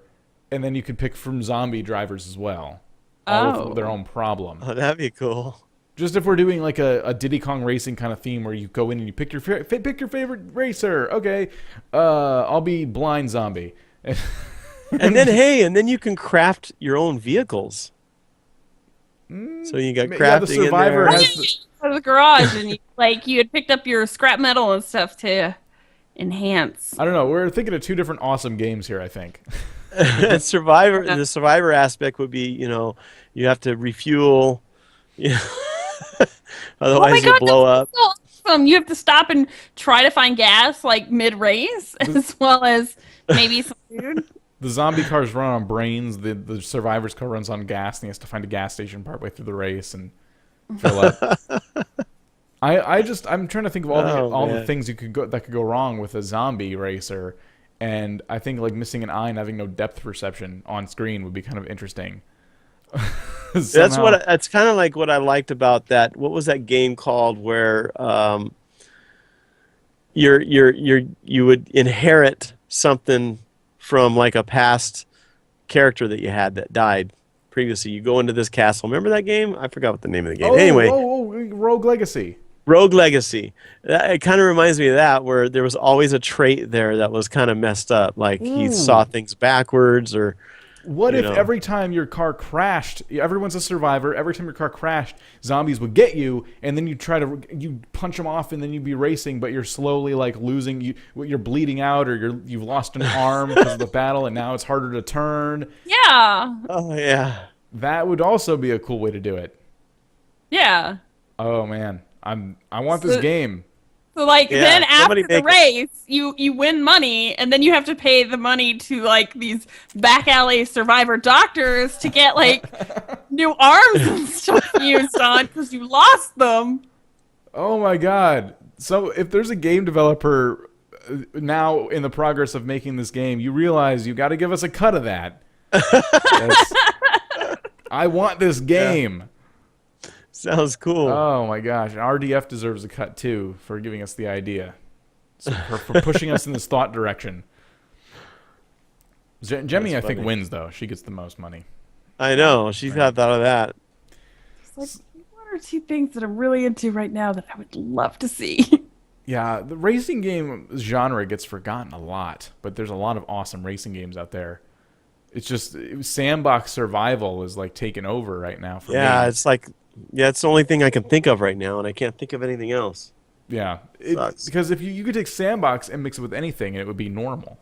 and then you could pick from zombie drivers as well. All Oh. with their own problem. Oh, that'd be cool. Just if we're doing like a Diddy Kong Racing kind of theme where you go in and you pick your favorite racer. Okay, I'll be blind zombie. And then you can craft your own vehicles. So you got crafting Yeah, the survivor in there. has the, Out of the garage, and you had picked up your scrap metal and stuff to enhance. I don't know. We're thinking of two different awesome games here, I think. The survivor aspect would be, you know, you have to refuel. You know, Oh my otherwise god, you'll blow up. that's so awesome! You have to stop and try to find gas like mid-race, as well as maybe some food. The zombie cars run on brains. The survivor's car runs on gas, and he has to find a gas station partway through the race and fill up. I'm trying to think of all the man. things that could go wrong with a zombie racer, and I think like missing an eye and having no depth perception on screen would be kind of interesting. That's kind of like what I liked about that. What was that game called where you would inherit something from like a past character that you had that died previously. You go into this castle. Remember that game? I forgot what the name of the game. Anyway, Rogue Legacy. Rogue Legacy. It kind of reminds me of that, where there was always a trait there that was kind of messed up. Like he saw things backwards, or What you if know. every time your car crashed, everyone's a survivor, every time your car crashed, zombies would get you, and then you punch them off, and then you'd be racing, but you're slowly like losing, you're bleeding out, or you've lost an arm because of the battle, and now it's harder to turn. Yeah, Oh yeah. That would also be a cool way to do it. yeah. Oh man, I want this game. So like Yeah, then somebody after the make it. race, you win money, and then you have to pay the money to like these back alley survivor doctors to get like new arms and stuff used on because you lost them. Oh my god. So if there's a game developer now in the progress of making this game, you realize you got to give us a cut of that. I want this game. Sounds cool. Oh my gosh. And RDF deserves a cut too for giving us the idea. For pushing us in this thought direction. Jemmy, That's I think, funny. wins though. She gets the most money. I know. She's had thought of that. It's like one or two things that I'm really into right now that I would love to see. Yeah, the racing game genre gets forgotten a lot, but there's a lot of awesome racing games out there. It's just sandbox survival is like taking over right now for me. It's like, it's the only thing I can think of right now, and I can't think of anything else. Yeah, Sucks. because if you could take sandbox and mix it with anything, and it would be normal.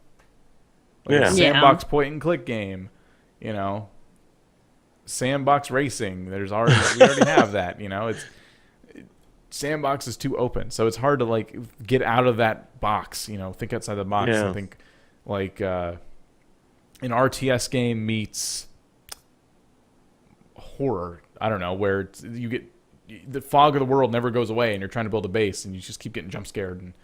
Like Yeah. a sandbox point and click game, you know. Sandbox racing. We already have that. You know, sandbox is too open, so it's hard to like get out of that box. You know, think outside the box. Yeah. I think like an RTS game meets horror. I don't know, where you get the fog of the world never goes away, and you're trying to build a base, and you just keep getting jump scared. And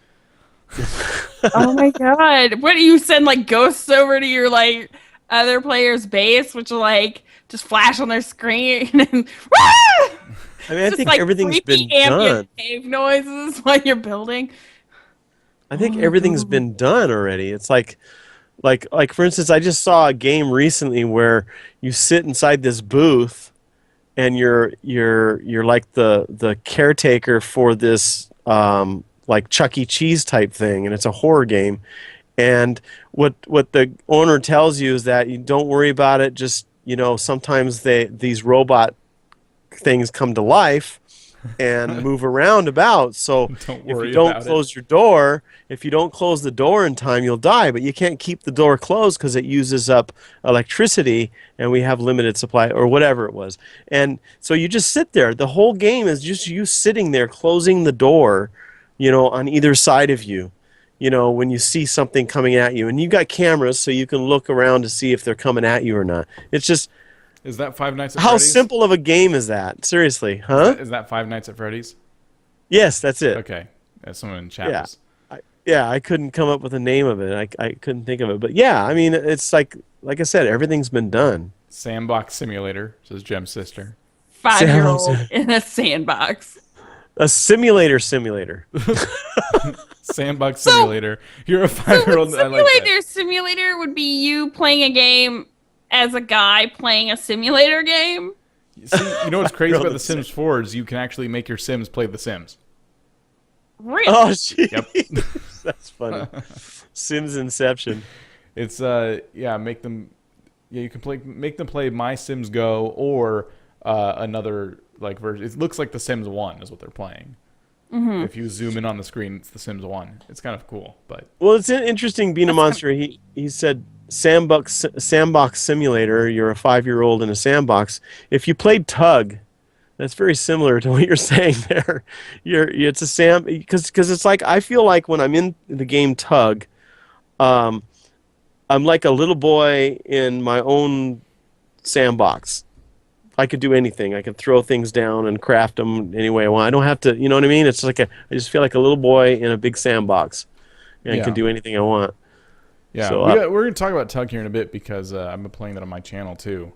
Oh my god! What do you send like ghosts over to your like other player's base, which will like just flash on their screen and I mean, I just, think like, everything's creepy been ambient done. cave noises while you're building. I think everything's been done already. It's like for instance, I just saw a game recently where you sit inside this booth, and you're like the caretaker for this like Chuck E. Cheese type thing, and it's a horror game. And what the owner tells you is that you don't worry about it. Just sometimes these robot things come to life and move around about. So Don't if worry you don't about it. close your door, if you don't close the door in time, you'll die. But you can't keep the door closed because it uses up electricity, and we have limited supply or whatever it was. And so you just sit there. The whole game is just you sitting there, closing the door, on either side of you. When you see something coming at you, and you've got cameras so you can look around to see if they're coming at you or not. It's just Is that Five Nights at how Freddy's? simple of a game is that? Seriously, huh? Is that Five Nights at Freddy's? Yes, that's it. Okay. Someone in chat Yeah. was- I couldn't come up with a name of it. I couldn't think of it. But yeah, I mean, it's like I said, everything's been done. Sandbox Simulator, says Jem's sister. 5-year-old in a sandbox. A simulator. Sandbox Simulator. You're a 5-year-old. I like that. Simulator would be you playing a game as a guy playing a simulator game. See, you know what's crazy about Really The Sims 4 is you can actually make your Sims play The Sims. Really? Oh, gee. Yep. That's funny. Sims Inception. It's make them you can make them play My Sims Go or another like version. It looks like The Sims 1 is what they're playing. Mm-hmm. If you zoom in on the screen, it's The Sims 1. It's kind of cool, but Well, it's interesting being a monster. He said sandbox simulator. You're a 5-year-old in a sandbox. If you played Tug, that's very similar to what you're saying there. It's a because it's like I feel like when I'm in the game Tug, I'm like a little boy in my own sandbox. I could do anything. I could throw things down and craft them any way I want. I don't have to, you know what I mean? It's like I just feel like a little boy in a big sandbox, and I can do anything I want. yeah, So, we're going to talk about Tug here in a bit because I've been playing that on my channel too,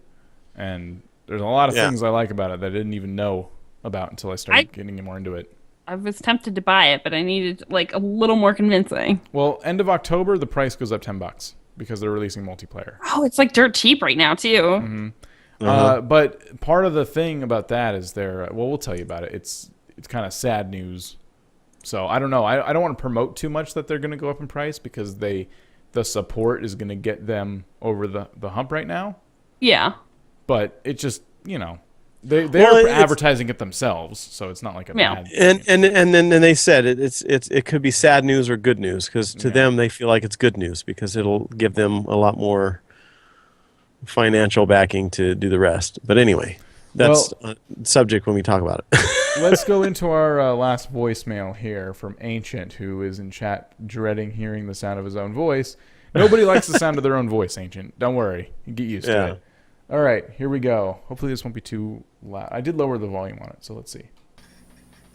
and there's a lot of things I like about it that I didn't even know about until I started getting more into it. I was tempted to buy it, but I needed like a little more convincing. Well, end of October, the price goes up $10 because they're releasing multiplayer. Oh, it's like dirt cheap right now too. Mm-hmm. But part of the thing about that is we'll tell you about it. It's kind of sad news. So I don't know. I don't want to promote too much that they're going to go up in price because the support is going to get them over the hump right now. Yeah. But it just, they're Well, advertising it themselves, so it's not like a bad. And then they said it could be sad news or good news because to them they feel like it's good news because it'll give them a lot more financial backing to do the rest. But anyway, that's a subject when we talk about it. Let's go into our last voicemail here from Ancient, who is in chat dreading hearing the sound of his own voice. Nobody likes the sound of their own voice, Ancient. Don't worry. You get used to it. All right, here we go. Hopefully this won't be too loud. I did lower the volume on it, so let's see.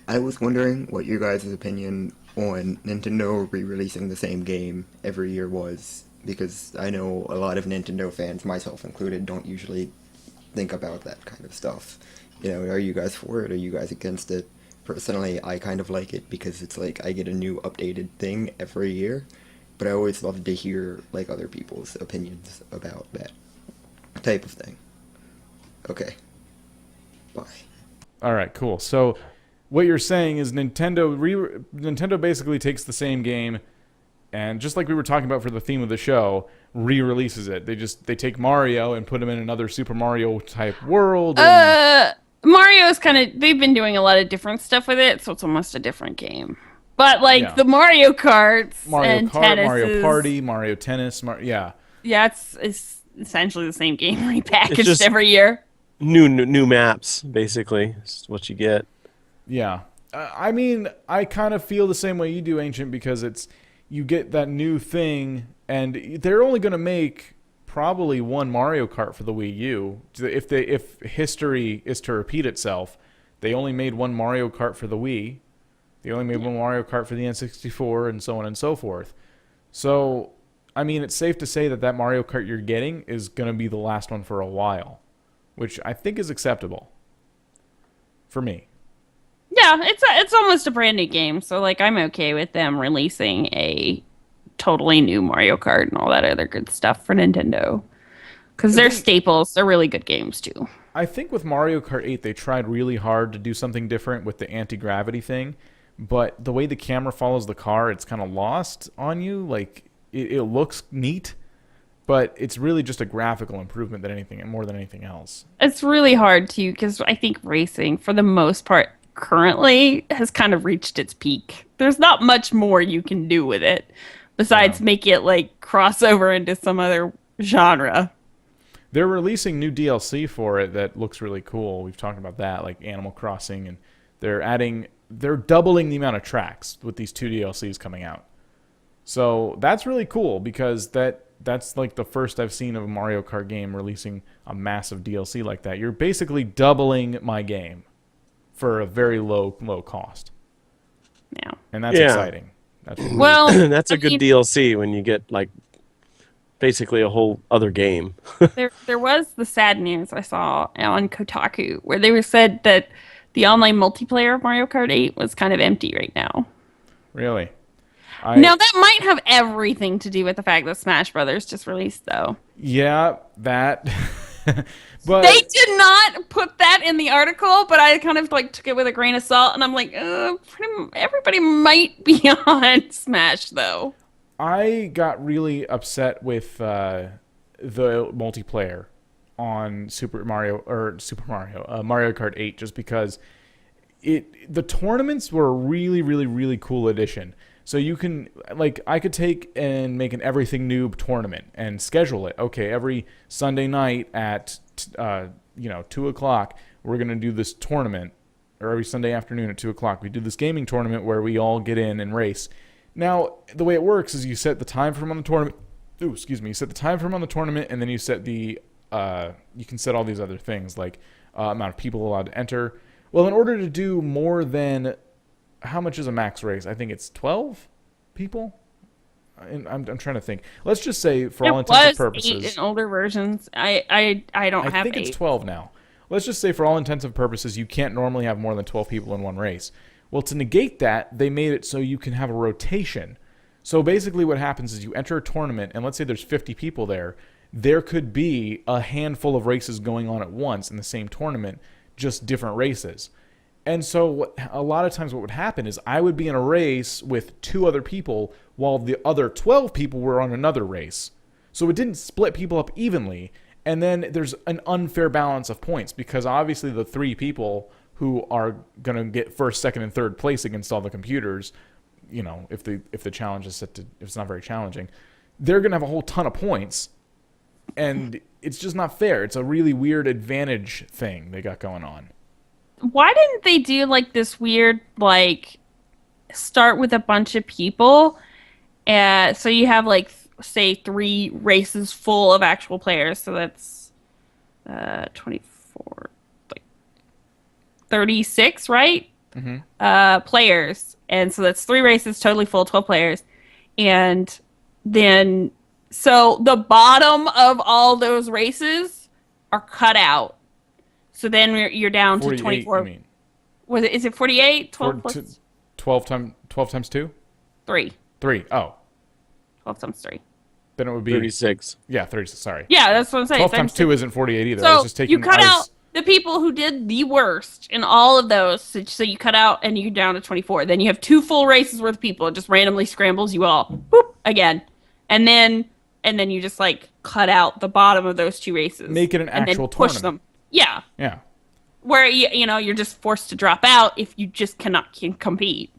I was wondering what your guys' opinion on Nintendo re-releasing the same game every year was, because I know a lot of Nintendo fans, myself included, don't usually think about that kind of stuff. Are you guys for it? Are you guys against it? Personally, I kind of like it because it's like I get a new updated thing every year, but I always love to hear like other people's opinions about that type of thing. Okay. Bye. All right, cool. So what you're saying is Nintendo basically takes the same game and just like we were talking about for the theme of the show, re-releases it. They take Mario and put him in another Super Mario type world. Mario's they've been doing a lot of different stuff with it, so it's almost a different game. But the Mario Karts, Mario Kart, tennis Mario Party, Mario Tennis, yeah, it's essentially the same game repackaged every year. New maps, basically, is what you get. Yeah, I mean, I kind of feel the same way you do, Ancient, because you get that new thing, and they're only going to make probably one Mario Kart for the Wii U. If history is to repeat itself, they only made one Mario Kart for the Wii. They only made one Mario Kart for the N64, and so on and so forth. So, I mean, it's safe to say that Mario Kart you're getting is going to be the last one for a while, which I think is acceptable for me. Yeah, it's almost a brand new game, so I'm okay with them releasing a totally new Mario Kart and all that other good stuff for Nintendo. Because they're staples. They're really good games, too. I think with Mario Kart 8, they tried really hard to do something different with the anti-gravity thing, but the way the camera follows the car, it's kind of lost on you. Like, it looks neat, but it's really just a graphical improvement more than anything else. It's really hard too because I think racing, for the most part, currently has kind of reached its peak. There's not much more you can do with it besides make it like cross over into some other genre. They're releasing new DLC for it that looks really cool. We've talked about that, like Animal Crossing, and they're doubling the amount of tracks with these 2 DLCs coming out. So that's really cool because that's like the first I've seen of a Mario Kart game releasing a massive DLC like that. You're basically doubling my game for a very low cost. Yeah. And that's exciting. That's really Well, That's a good DLC when you get like basically a whole other game. there was the sad news I saw on Kotaku where they were said that the online multiplayer of Mario Kart 8 was kind of empty right now. Really? Now that might have everything to do with the fact that Smash Brothers just released, though. Yeah, that. But they did not put that in the article, but I kind of like took it with a grain of salt, and I'm like, everybody might be on Smash though. I got really upset with the multiplayer on Mario Kart 8 just because the tournaments were a really, really, really cool addition. So you can, like, I could take and make an Everything Noob tournament and schedule it. Okay, every Sunday night at 2 o'clock, we're going to do this tournament, or every Sunday afternoon at 2 o'clock, we do this gaming tournament where we all get in and race. Now, the way it works is you set the time for them on the tournament. You set the time for them on the tournament, and then you set you can set all these other things, like amount of people allowed to enter. Well, in order to do more than, how much is a max race? I think it's 12 people. I'm trying to think. Let's just say, for all intents and purposes, 8 in older versions. I don't have 8. I think it's 12 now. Let's just say, for all intents and purposes, you can't normally have more than 12 people in one race. Well, to negate that, they made it so you can have a rotation. So basically what happens is you enter a tournament, and let's say there's 50 people there. There could be a handful of races going on at once in the same tournament, just different races. And so a lot of times what would happen is I would be in a race with 2 other people while the other 12 people were on another race. So it didn't split people up evenly. And then there's an unfair balance of points because obviously the 3 people who are going to get first, second, and third place against all the computers, if the challenge is set to, if it's not very challenging, they're going to have a whole ton of points. And it's just not fair. It's a really weird advantage thing they got going on. Why didn't they do like this weird, like, start with a bunch of people? So you have like, say, 3 races full of actual players. So that's 24, like 36, right? Mm-hmm. Players. And so that's 3 races totally full, 12 players. And then, so the bottom of all those races are cut out. So then you're down to 24. You mean. Is it 48? 12 plus? 12 times 2? 3. 3. Oh. 12 times 3. Then it would be 36. Yeah, 36. Sorry. Yeah, that's what I'm saying. 12 times 2 isn't 48 either. So I was just taking, you cut out the people who did the worst in all of those. So you cut out and you're down to 24. Then you have 2 full races worth of people. It just randomly scrambles you all. Boop, again. And then you just like cut out the bottom of those 2 races. Make it an and actual then push tournament. them. Yeah. Yeah. Where you're just forced to drop out if you just cannot compete.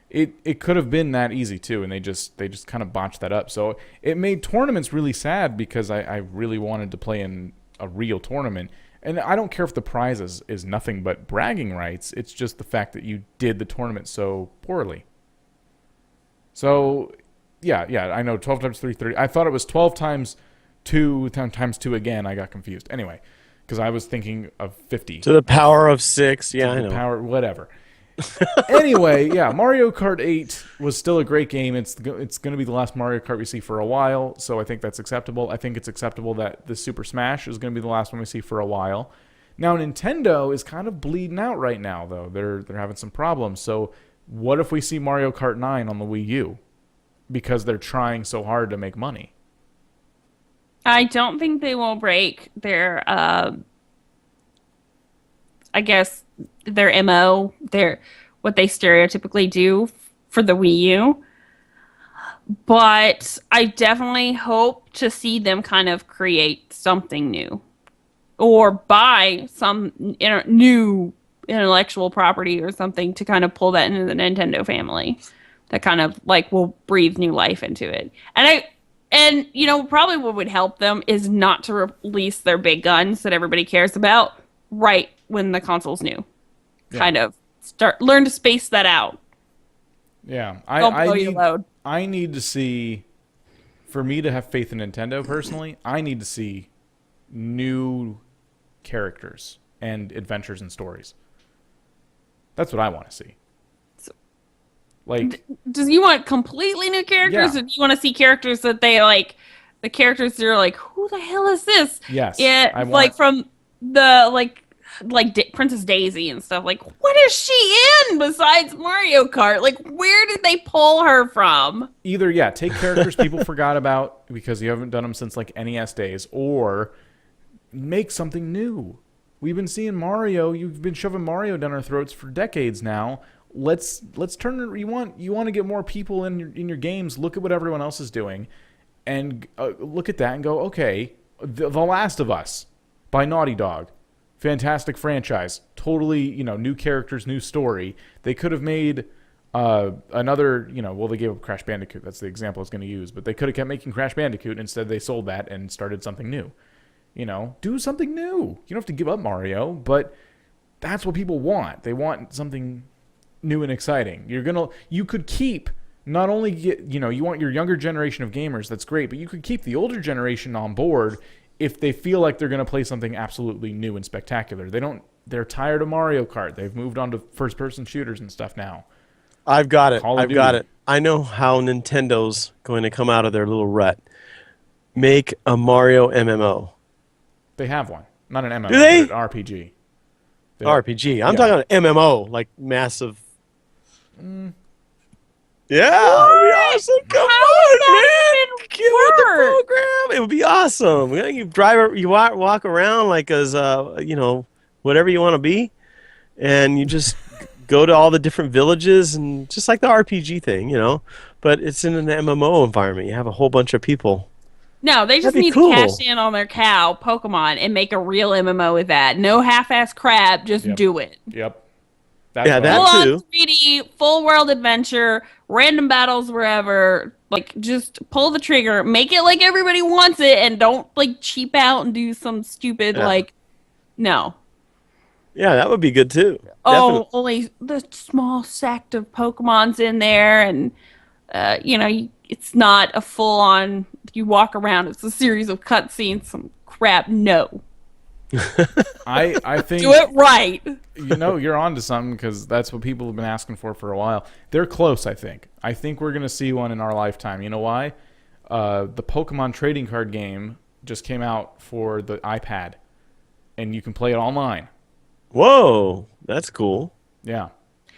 It could have been that easy too, and they just kind of botched that up. So it made tournaments really sad because I really wanted to play in a real tournament. And I don't care if the prize is nothing but bragging rights. It's just the fact that you did the tournament so poorly. So yeah, I know 12 times 3, 30. I thought it was 12 times 2 times 2 again. I got confused. Anyway, because I was thinking of 50. To the power of 6. Yeah, I know. Power, whatever. Anyway, yeah, Mario Kart 8 was still a great game. It's going to be the last Mario Kart we see for a while, so I think that's acceptable. I think it's acceptable that the Super Smash is going to be the last one we see for a while. Now, Nintendo is kind of bleeding out right now, though. They're having some problems. So what if we see Mario Kart 9 on the Wii U? Because they're trying so hard to make money. I don't think they will break their I guess, their MO, what they stereotypically do for the Wii U. But I definitely hope to see them kind of create something new or buy some new intellectual property or something to kind of pull that into the Nintendo family that kind of like will breathe new life into it. And you know, probably what would help them is not to release their big guns that everybody cares about right when the console's new. Yeah. Kind of learn to space that out. Yeah, I need to see, for me to have faith in Nintendo personally, I need to see new characters and adventures and stories. That's what I want to see. Like, does you want completely new characters, or do you want to see characters that they like? The characters that are like, who the hell is this? Yes, yeah, like from the like Princess Daisy and stuff. Like, what is she in besides Mario Kart? Like, where did they pull her from? Either take characters people forgot about because you haven't done them since like NES days, or make something new. We've been seeing Mario. You've been shoving Mario down our throats for decades now. Let's turn it. You want to get more people in your games. Look at what everyone else is doing, and look at that and go, okay, The Last of Us by Naughty Dog, fantastic franchise. Totally, new characters, new story. They could have made another, they gave up Crash Bandicoot. That's the example I was going to use. But they could have kept making Crash Bandicoot. Instead, they sold that and started something new. Do something new. You don't have to give up Mario, but that's what people want. They want something new and exciting. You could keep, not only get, you want your younger generation of gamers, that's great, but you could keep the older generation on board if they feel like they're going to play something absolutely new and spectacular. They're tired of Mario Kart. They've moved on to first-person shooters and stuff now. I've got it. Got it. I know how Nintendo's going to come out of their little rut. Make a Mario MMO. They have one. Not an MMO, Do they? but an RPG. RPG. I'm talking about MMO, like massive. Yeah, it'd be awesome. Come on, man. Get with the program. It would be awesome. You walk around like as whatever you want to be, and you just go to all the different villages and just like the RPG thing, but it's in an MMO environment. You have a whole bunch of people. No, they just need to cash in on their cow, Pokemon, and make a real MMO with that. No half-ass crap, just do it. Yep. That too. 3D, full world adventure, random battles wherever. Like, just pull the trigger, make it like everybody wants it, and don't like cheap out and do some stupid no. Yeah, that would be good too. Oh, only the small sect of Pokemon's in there, and it's not a full on. You walk around. It's a series of cutscenes. Some crap. No. I think do it right. You're on to something because that's what people have been asking for a while. They're close. I think we're gonna see one in our lifetime. You know why? The Pokemon trading card game just came out for the iPad, and you can play it online. Whoa, that's cool. Yeah,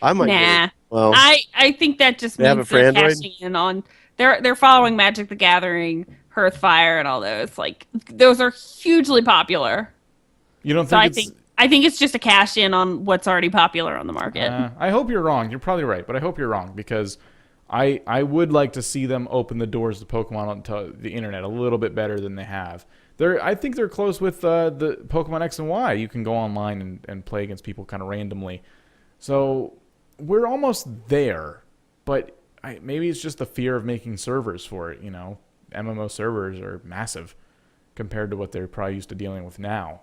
I might. Nah. Well, I think that just means they're cashing in on. They're following Magic the Gathering, Hearthfire, and all those. Like those are hugely popular. You don't think? I think it's just a cash in on what's already popular on the market. I hope you're wrong. You're probably right, but I hope you're wrong because I would like to see them open the doors to Pokemon onto the internet a little bit better than they have. I think they're close with the Pokemon X and Y. You can go online and play against people kind of randomly. So we're almost there, but maybe it's just the fear of making servers for it. MMO servers are massive compared to what they're probably used to dealing with now.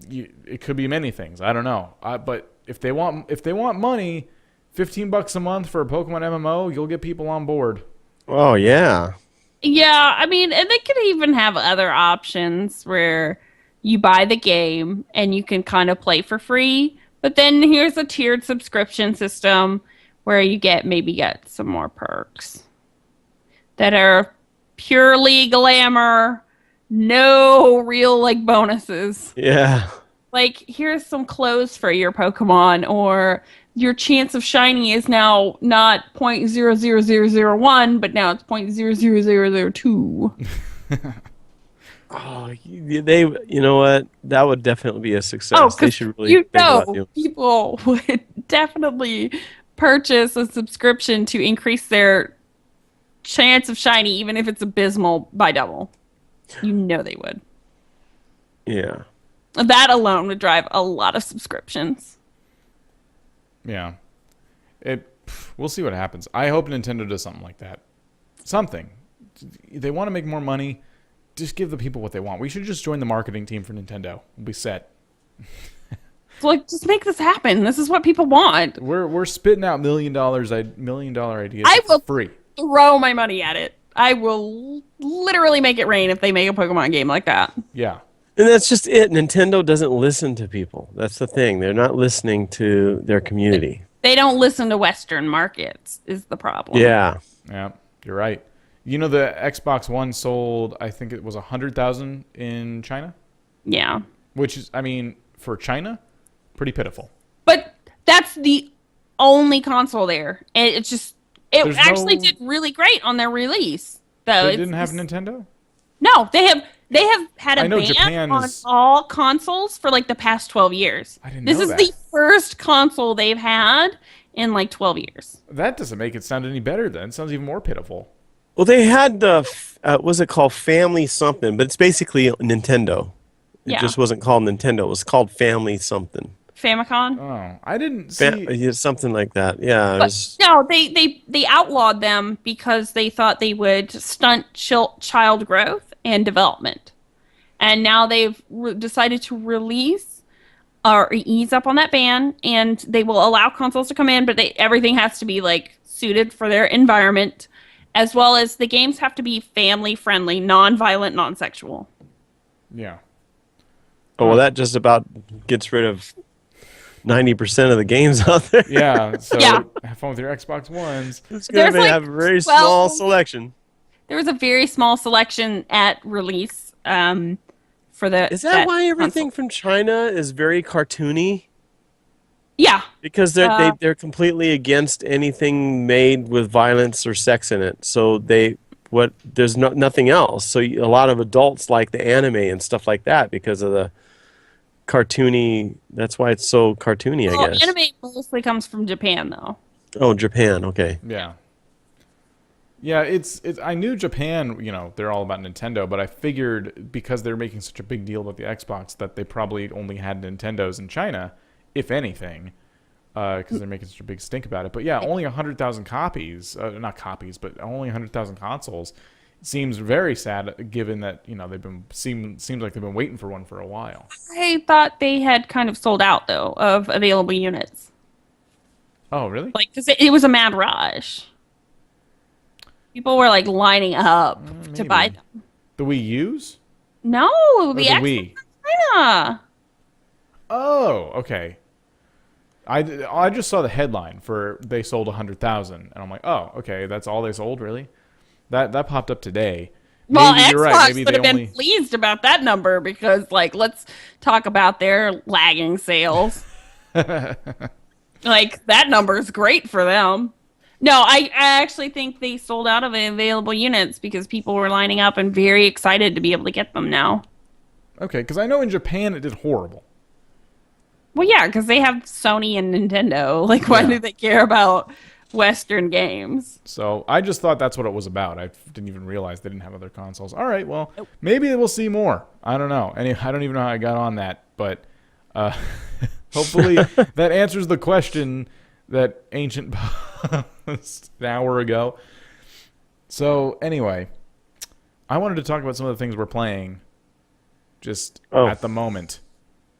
It could be many things. I don't know. But if they want money, $15 a month for a Pokemon MMO, you'll get people on board. Oh yeah. Yeah, I mean, and they could even have other options where you buy the game and you can kind of play for free. But then here's a tiered subscription system where you get some more perks that are purely glamour. No real bonuses. Yeah. Like, here's some clothes for your Pokemon, or your chance of shiny is now not 0.00001, but now it's 0.00002. Oh, you know what? That would definitely be a success. Oh, They because should really think about you. people would definitely purchase a subscription to increase their chance of shiny, even if it's abysmal, by double. You know they would. Yeah. That alone would drive a lot of subscriptions. Yeah. We'll see what happens. I hope Nintendo does something like that. Something. They want to make more money. Just give the people what they want. We should just join the marketing team for Nintendo. We'll be set. So, like, just make this happen. This is what people want. We're spitting out $1 million ideas I will for free. throw my money at it. I will literally make it rain if they make a Pokemon game like that. Yeah. And that's just it. Nintendo doesn't listen to people. That's the thing. They're not listening to their community. They don't listen to Western markets is the problem. Yeah. Yeah, you're right. You know, the Xbox One sold, I think it was 100,000 in China? Yeah. Which is, I mean, for China, pretty pitiful. But that's the only console there. And it's just, it actually did really great on their release. Though They didn't have Nintendo? No, they have had a I know ban Japan on is- all consoles for like the past 12 years. I didn't This know is that. the first console they've had in like 12 years. That doesn't make it sound any better then. It sounds even more pitiful. Well, they had what's it called? Family something, but it's basically Nintendo. It Yeah. just wasn't called Nintendo. It was called Family something. Famicom. Oh, I didn't see... Yeah, something like that. Yeah. It But was, no, they outlawed them because they thought they would stunt child growth and development. And now they've decided to release or ease up on that ban, and they will allow consoles to come in, but everything has to be like suited for their environment, as well as the games have to be family friendly, non-violent, non-sexual. Yeah. oh, well, that just about gets rid of 90% of the games out there. Yeah, so Yeah. have fun with your Xbox Ones. It's going There's to like have a very 12 small selection. There was a very small selection at release for the. Is that why everything from China is very cartoony? Yeah. Because they're completely against anything made with violence or sex in it. So there's nothing else. So a lot of adults like the anime and stuff like that because of the cartoony. That's why it's so cartoony, I guess. Anime mostly comes from Japan, though. Oh, Japan. Okay. Yeah. Yeah, it's. I knew Japan, you know, they're all about Nintendo, but I figured because they're making such a big deal about the Xbox that they probably only had Nintendos in China, if anything, because they're making such a big stink about it. But yeah, only 100,000 copies, not copies, but only 100,000 consoles seems very sad given that, you know, seems like they've been waiting for one for a while. I thought they had kind of sold out, though, of available units. Oh, really? Like, because it was a mad rush. People were, like, lining up to buy maybe. them. The Wii U's? No, Or the the Xbox Wii? China. Oh, okay. I just saw the headline for they sold 100,000, and I'm like, oh, okay, that's all they sold, really? That popped up today. Well, Maybe you're Xbox right. Maybe would they have been only. pleased about that number because, like, let's talk about their lagging sales. Like, that number is great for them. No, I actually think they sold out of available units because people were lining up and very excited to be able to get them now. Okay, because I know in Japan it did horrible. Well, yeah, because they have Sony and Nintendo. Like, why Yeah. do they care about Western games? So I just thought that's what it was about. I didn't even realize they didn't have other consoles. All right, well, maybe we'll see more. I don't know. I don't even know how I got on that, but hopefully that answers the question that Ancient posed an hour ago. So anyway, I wanted to talk about some of the things we're playing just at the moment.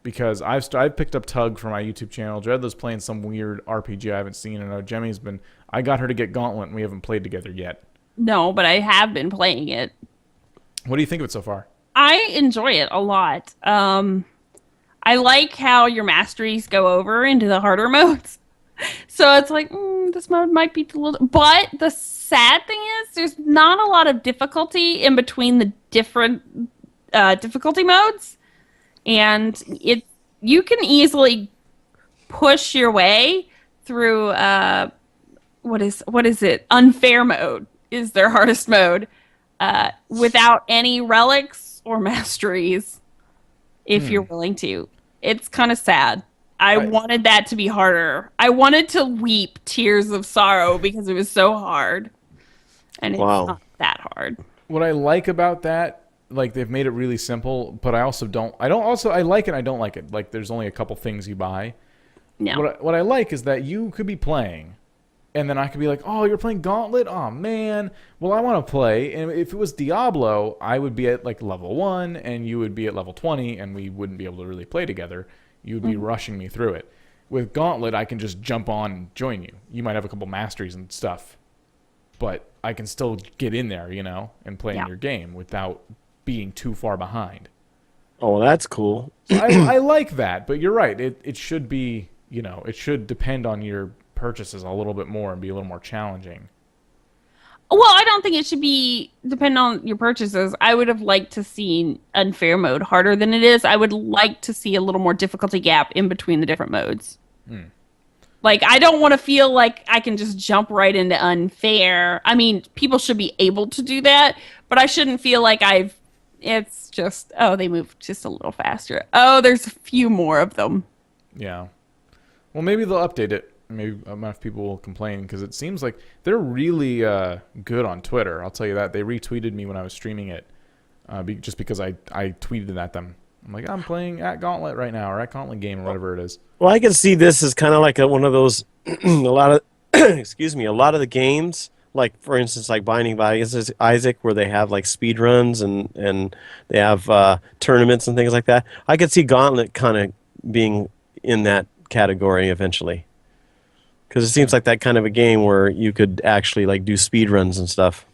Because I've picked up Tug for my YouTube channel. Dreadlow's playing some weird RPG I haven't seen. I know Jemmy's been... I got her to get Gauntlet, and we haven't played together yet. No, but I have been playing it. What do you think of it so far? I enjoy it a lot. I like how your masteries go over into the harder modes. So it's like, this mode might be a little... But the sad thing is, there's not a lot of difficulty in between the different difficulty modes. And you can easily push your way through what is it? Unfair mode is their hardest mode without any relics or masteries if you're willing to. It's kind of sad. I wanted that to be harder. I wanted to weep tears of sorrow because it was so hard. And it's not that hard. What I like about that, like they've made it really simple, but I also don't. I like it and I don't like it. Like there's only a couple things you buy. No. What I like is that you could be playing, and then I could be like, oh, you're playing Gauntlet? Oh, man. Well, I want to play. And if it was Diablo, I would be at like level 1, and you would be at level 20, and we wouldn't be able to really play together. You would be rushing me through it. With Gauntlet, I can just jump on and join you. You might have a couple masteries and stuff, but I can still get in there, and play in your game without being too far behind. Oh, that's cool. So I like that, but you're right. It should be, it should depend on your purchases a little bit more and be a little more challenging. Well, I don't think it should be depend on your purchases. I would have liked to see unfair mode harder than it is. I would like to see a little more difficulty gap in between the different modes. Like, I don't want to feel like I can just jump right into unfair. I mean, people should be able to do that, but I shouldn't feel like it's just, they move just a little faster. Oh, there's a few more of them. Yeah. Well, maybe they'll update it. Maybe enough people will complain because it seems like they're really good on Twitter. I'll tell you that. They retweeted me when I was streaming it just because I tweeted at them. I'm like, I'm playing at Gauntlet right now or at Gauntlet Game or whatever it is. Well, I can see this as kind of like one of those, a lot of, a lot of the games, like for instance, like Binding of Isaac, where they have like speed runs and they have tournaments and things like that. I could see Gauntlet kind of being in that category eventually. Because it seems like that kind of a game where you could actually like do speed runs and stuff.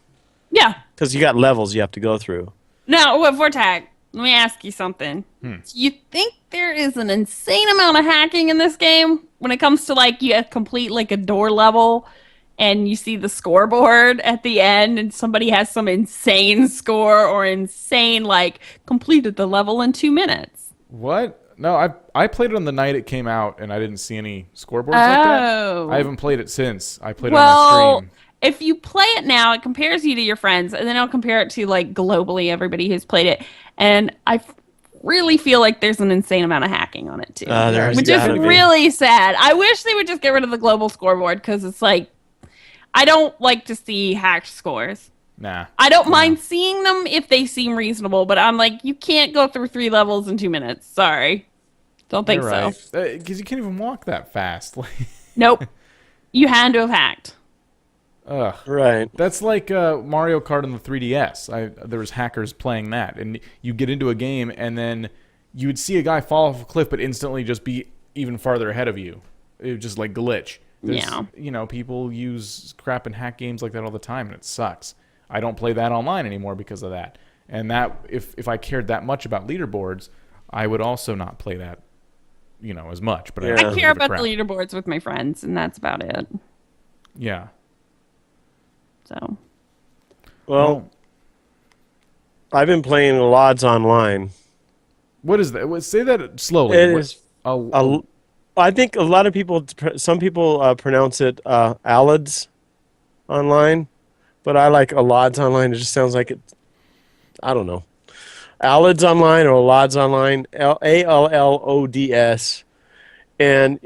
Yeah. Because you got levels you have to go through. Now, Vortag, let me ask you something. Do you think there is an insane amount of hacking in this game when it comes to like you complete like a door level and you see the scoreboard at the end and somebody has some insane score or insane like completed the level in 2 minutes? What? No, I played it on the night it came out, and I didn't see any scoreboards like that. I haven't played it since. I played it on my stream. If you play it now, it compares you to your friends, and then I'll compare it to like globally everybody who's played it. And I really feel like there's an insane amount of hacking on it too, which is really sad. I wish they would just get rid of the global scoreboard because it's like I don't like to see hacked scores. Nah. I don't mind seeing them if they seem reasonable, but I'm like, you can't go through 3 levels in 2 minutes. Sorry. Don't think so. Because you can't even walk that fast. Nope. You had to have hacked. Ugh. Right. That's like Mario Kart on the 3DS. There was hackers playing that. And you get into a game, and then you would see a guy fall off a cliff, but instantly just be even farther ahead of you. It would just like glitch. People use crap and hack games like that all the time, and it sucks. I don't play that online anymore because of that. And that if I cared that much about leaderboards, I would also not play that, as much. But I care about the leaderboards with my friends, and that's about it. Yeah. So. Well, I've been playing LODs online. What is that? Say that slowly. It is. I think a lot of people, some people pronounce it Allads online, but I like Allads online. It just sounds like it. I don't know. Allads online or LODs online, ALLODS, and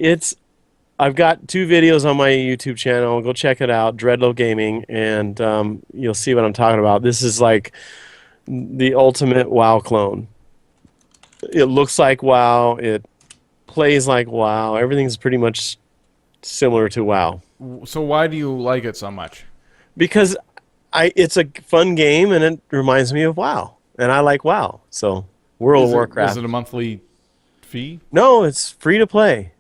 I've got 2 videos on my YouTube channel. Go check it out, Dreadlow Gaming, and you'll see what I'm talking about. This is like the ultimate WoW clone. It looks like WoW. It plays like WoW. Everything's pretty much similar to WoW. So why do you like it so much? Because it's a fun game, and it reminds me of WoW. And I like WoW, so World of Warcraft. Is it a monthly fee? No, it's free to play.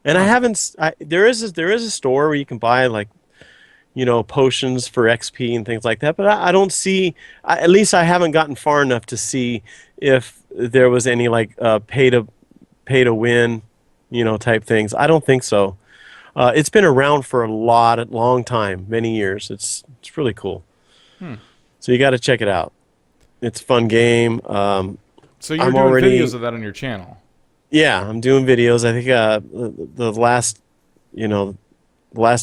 And I haven't. There is a store where you can buy like, potions for XP and things like that. But I don't see. At least I haven't gotten far enough to see if there was any like pay to win, type things. I don't think so. It's been around for a long time, many years. It's really cool. So you got to check it out. It's a fun game. So you're doing videos of that on your channel? Yeah, I'm doing videos. I think the last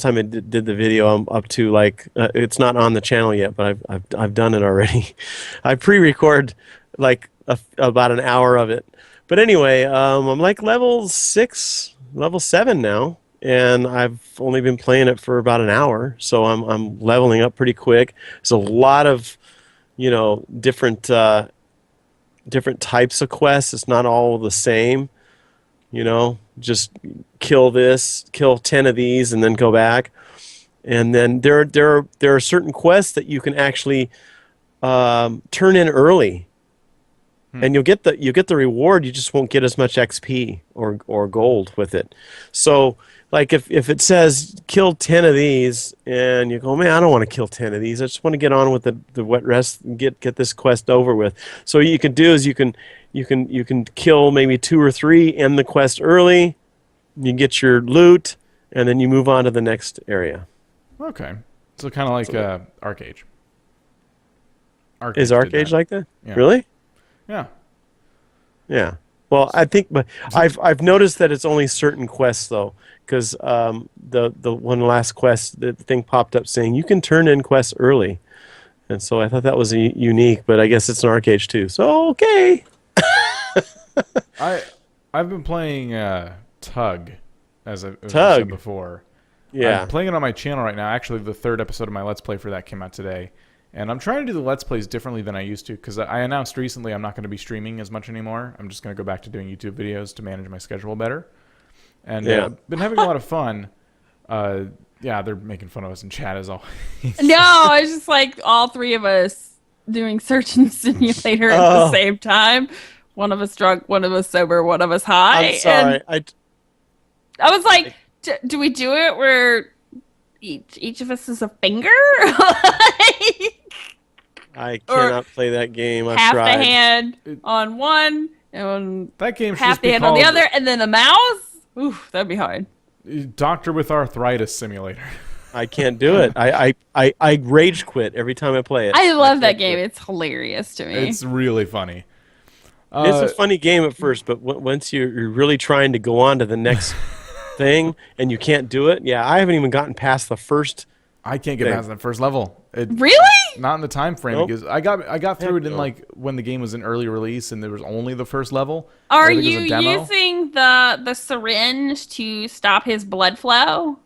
time I did the video, I'm up to like it's not on the channel yet, but I've done it already. I pre-record about an hour of it. But anyway, I'm like level 6, level 7 now, and I've only been playing it for about an hour, so I'm leveling up pretty quick. There's a lot of, different types of quests. It's not all the same. Just kill 10 of these, and then go back. And then there are certain quests that you can actually turn in early. And you'll get the reward. You just won't get as much XP or gold with it. So, like if it says kill 10 of these, and you go, man, I don't want to kill 10 of these. I just want to get on with the wet rest and get this quest over with. So what you can do is you can kill maybe 2 or 3, end the quest early. You get your loot, and then you move on to the next area. Okay, so kind of like Arcade. Is Arcade like that? Yeah. Really? Yeah. Yeah. Well, I think, but I've noticed that it's only certain quests though, because the one last quest, the thing popped up saying you can turn in quests early, and so I thought that was unique. But I guess it's an Arcade too. So okay. I've been playing Tug, as I said before. Yeah. I'm playing it on my channel right now. Actually, the 3rd episode of my Let's Play for that came out today. And I'm trying to do the Let's Plays differently than I used to, because I announced recently I'm not going to be streaming as much anymore. I'm just going to go back to doing YouTube videos to manage my schedule better. And been having a lot of fun. Yeah, they're making fun of us in chat as always. No, it's just like all 3 of us doing Search and Simulator at the same time. One of us drunk, one of us sober, one of us high. I'm sorry. And I was like, do we do it where each of us is a finger? I cannot play that game. I've half tried. the hand on one and that game should half just be the hand on called the other, and then the mouse. Oof, that'd be hard. Doctor with Arthritis Simulator. I can't do it. I rage quit every time I play it. I love that game. It's hilarious to me. It's really funny. It's a funny game at first, but once you're really trying to go on to the next thing and you can't do it, I haven't even gotten past the first. I can't get past that first level. Really? Not in the time frame, Nope. because I got through it in like when the game was in early release and there was only the first level. Are I think it you was a demo. using the syringe to stop his blood flow?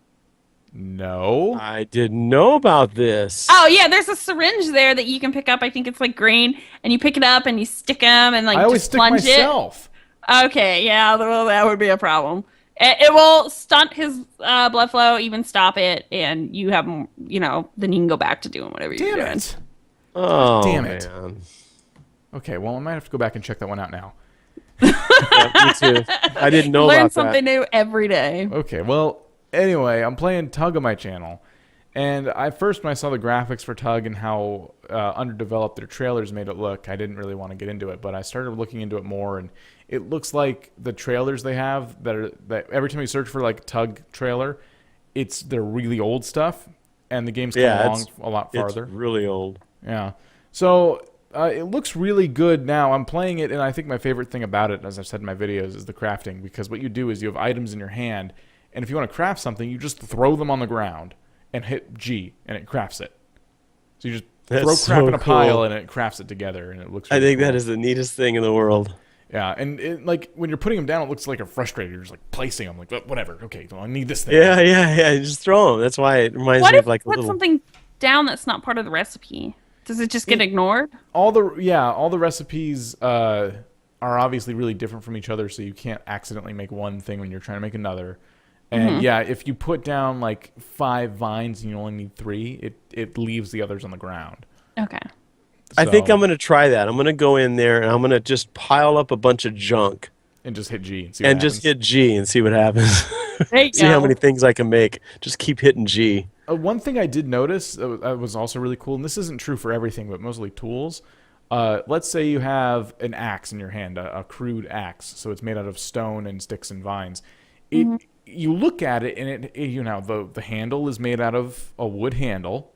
No. I didn't know about this. Oh yeah, there's a syringe there that you can pick up. I think it's like green, and you pick it up and you stick them and like I always just stick plunge myself. it. Okay, yeah, well, that would be a problem. It will stunt his blood flow, even stop it, and you have, then you can go back to doing whatever you're doing. It. Oh, Damn it. man. Okay, well I might have to go back and check that one out now. Yeah, me too. I didn't know Learn about something that. new every day. Okay, well, anyway, I'm playing Tug on my channel. And when I saw the graphics for Tug and how underdeveloped their trailers made it look, I didn't really want to get into it. But I started looking into it more, and it looks like the trailers they have that every time you search for like Tug trailer, they're really old stuff, and the game's come along a lot farther. It's really old. Yeah. So it looks really good now. I'm playing it, and I think my favorite thing about it, as I've said in my videos, is the crafting. Because what you do is you have items in your hand, and if you want to craft something, you just throw them on the ground and hit G, and it crafts it. So you just throw crap in a pile, and it crafts it together, and it looks really cool. That is the neatest thing in the world. Yeah, and like when you're putting them down, it looks like you're frustrated. You're just like placing them, like whatever. Okay, well, I need this thing. Yeah. Just throw them. That's why it reminds What me if of like you put something down that's not part of the recipe? Does it just get ignored? All the recipes are obviously really different from each other, so you can't accidentally make one thing when you're trying to make another. And if you put down like 5 vines and you only need 3, it leaves the others on the ground. Okay. I think I'm going to try that. I'm going to go in there and I'm going to just pile up a bunch of junk. And just hit G and see what happens. Just hit G and see what happens. There you See how many things I can make. Just keep hitting G. One thing I did notice that was also really cool, and this isn't true for everything, but mostly tools. Let's say you have an axe in your hand, a crude axe. So it's made out of stone and sticks and vines. You look at it, and the handle is made out of a wood handle.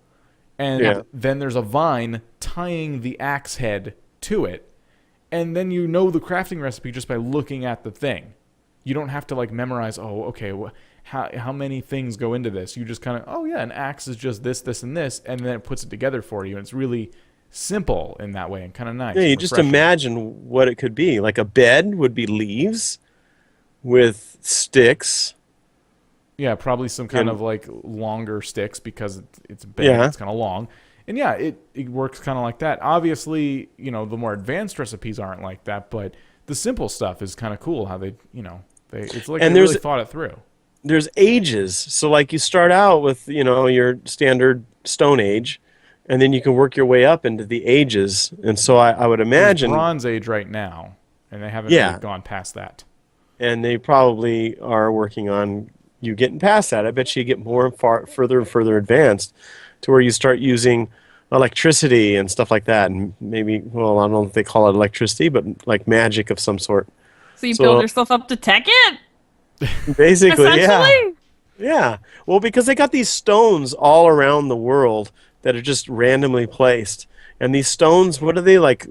And then there's a vine tying the axe head to it. And then you know the crafting recipe just by looking at the thing. You don't have to like memorize, how many things go into this. You just kind of, an axe is just this, this, and this. And then it puts it together for you. And it's really simple in that way and kind of nice. Yeah, you and just refreshing. imagine what it could be. Like a bed would be leaves with sticks. Yeah, probably some kind And- of like longer sticks because it's big, Yeah. it's kind of long. And yeah, it works kind of like that. Obviously, the more advanced recipes aren't like that, but the simple stuff is kind of cool how it's like And they there's- really thought it through. There's ages. So like you start out with, your standard Stone Age, and then you can work your way up into the ages. And so I would There's imagine, Bronze Age right now, and they haven't Yeah. really gone past that. and they probably are working on you getting past that. I bet you get more and further and further advanced to where you start using electricity and stuff like that. And maybe, well, I don't know if they call it electricity, but like magic of some sort. So you So- build yourself up to tech it? Basically, yeah. Essentially? Yeah. Well, because they got these stones all around the world that are just randomly placed. And these stones, what are they, like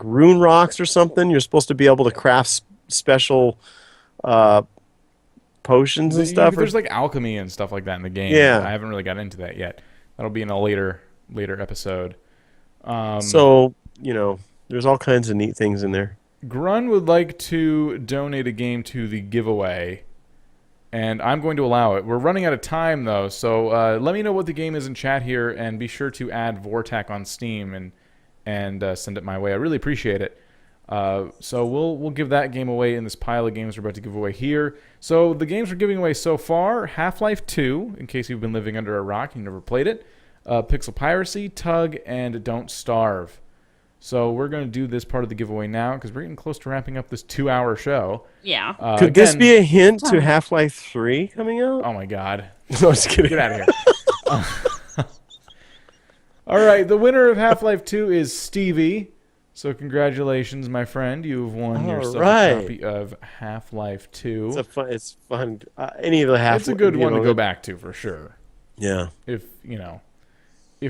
rune rocks or something? You're supposed to be able to craft special potions and stuff. There's like alchemy and stuff like that in the game. Yeah. I haven't really got into that yet. That'll be in a later episode. So, there's all kinds of neat things in there. Grun would like to donate a game to the giveaway, and I'm going to allow it. We're running out of time, though, so let me know what the game is in chat here, and be sure to add Vortac on Steam and send it my way. I really appreciate it. So we'll give that game away in this pile of games we're about to give away here. So the games we're giving away so far: Half-Life 2, in case you've been living under a rock and you never played it, Pixel Piracy, Tug, and Don't Starve. So we're going to do this part of the giveaway now because we're getting close to wrapping up this 2-hour show. Yeah. Could this Again- be a hint to Half-Life 3 coming out? Oh my God! No, I'm just kidding. Get out of here. All right, the winner of Half-Life 2 is Stevie. So congratulations, my friend. You've won All yourself right. a copy of Half-Life 2. It's fun. Any of the half. It's a good one to go back to for sure. Yeah. If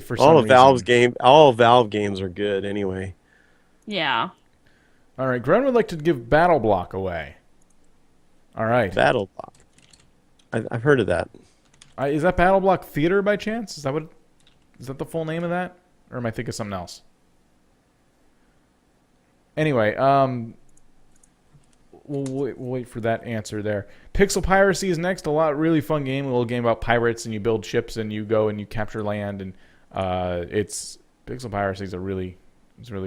for All some of Valve's reason. all of Valve games are good anyway. Yeah. All right, Gren would like to give Battle Block away. All right. Battle Block. I've heard of that. Is that Battle Block Theater by chance? Is that the full name of that? Or am I thinking of something else? Anyway, we'll wait for that answer there. Pixel Piracy is next. Really fun game. A little game about pirates, and you build ships, and you go and you capture land, and Pixel Piracy is really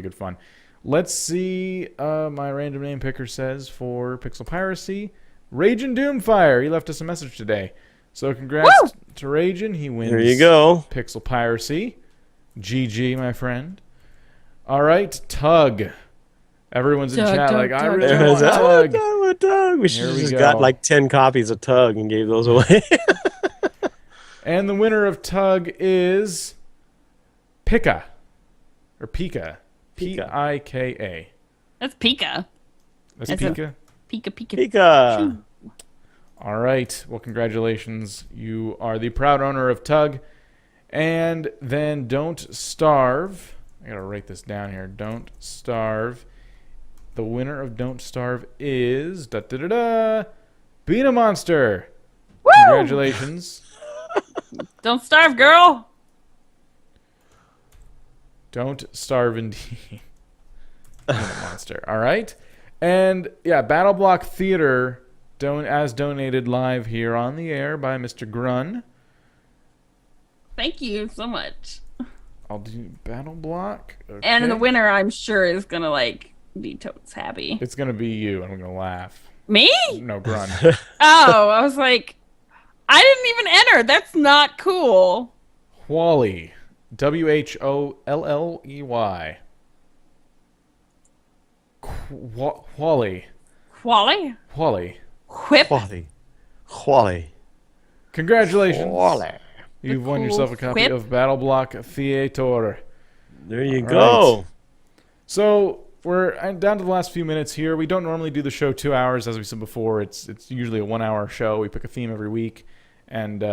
good fun. Let's see. My random name picker says for Pixel Piracy, Ragin' Doomfire. He left us a message today. So congrats to Ragin'. He wins. There you go. Pixel Piracy. GG, my friend. All right, Tug. Everyone's in Tug, chat Tug, like, I Tug, really There's want that. Tug. Tug. We should Here have we just go. got like 10 copies of Tug and gave those away. And the winner of Tug is Pika. Or Pika. Pika. Pika. That's Pika. That's That's a- Pika? Pika. Pika. All right. Well, congratulations. You are the proud owner of Tug. And then Don't Starve. I got to write this down here. Don't Starve. The winner of Don't Starve is Beat a Monster. Woo! Congratulations. Don't starve, girl. Don't starve indeed. Beat a Monster. All right. And yeah, Battle Block Theater as donated live here on the air by Mr. Grun. Thank you so much. I'll do Battle Block. Okay. And the winner, I'm sure, is gonna be totes happy. It's going to be you, and I'm going to laugh. Me? No, Grun. Oh, I was like, I didn't even enter. That's not cool. Whalley. WHOLLEY. Whalley. Wally? Whalley. Whip? Quality. Congratulations. Quality. You've The won cool yourself a copy whip. of Battle Block Theater. There you All go. right. So we're down to the last few minutes here. We don't normally do the show 2 hours, as we said before. It's usually a 1 hour show. We pick a theme every week, and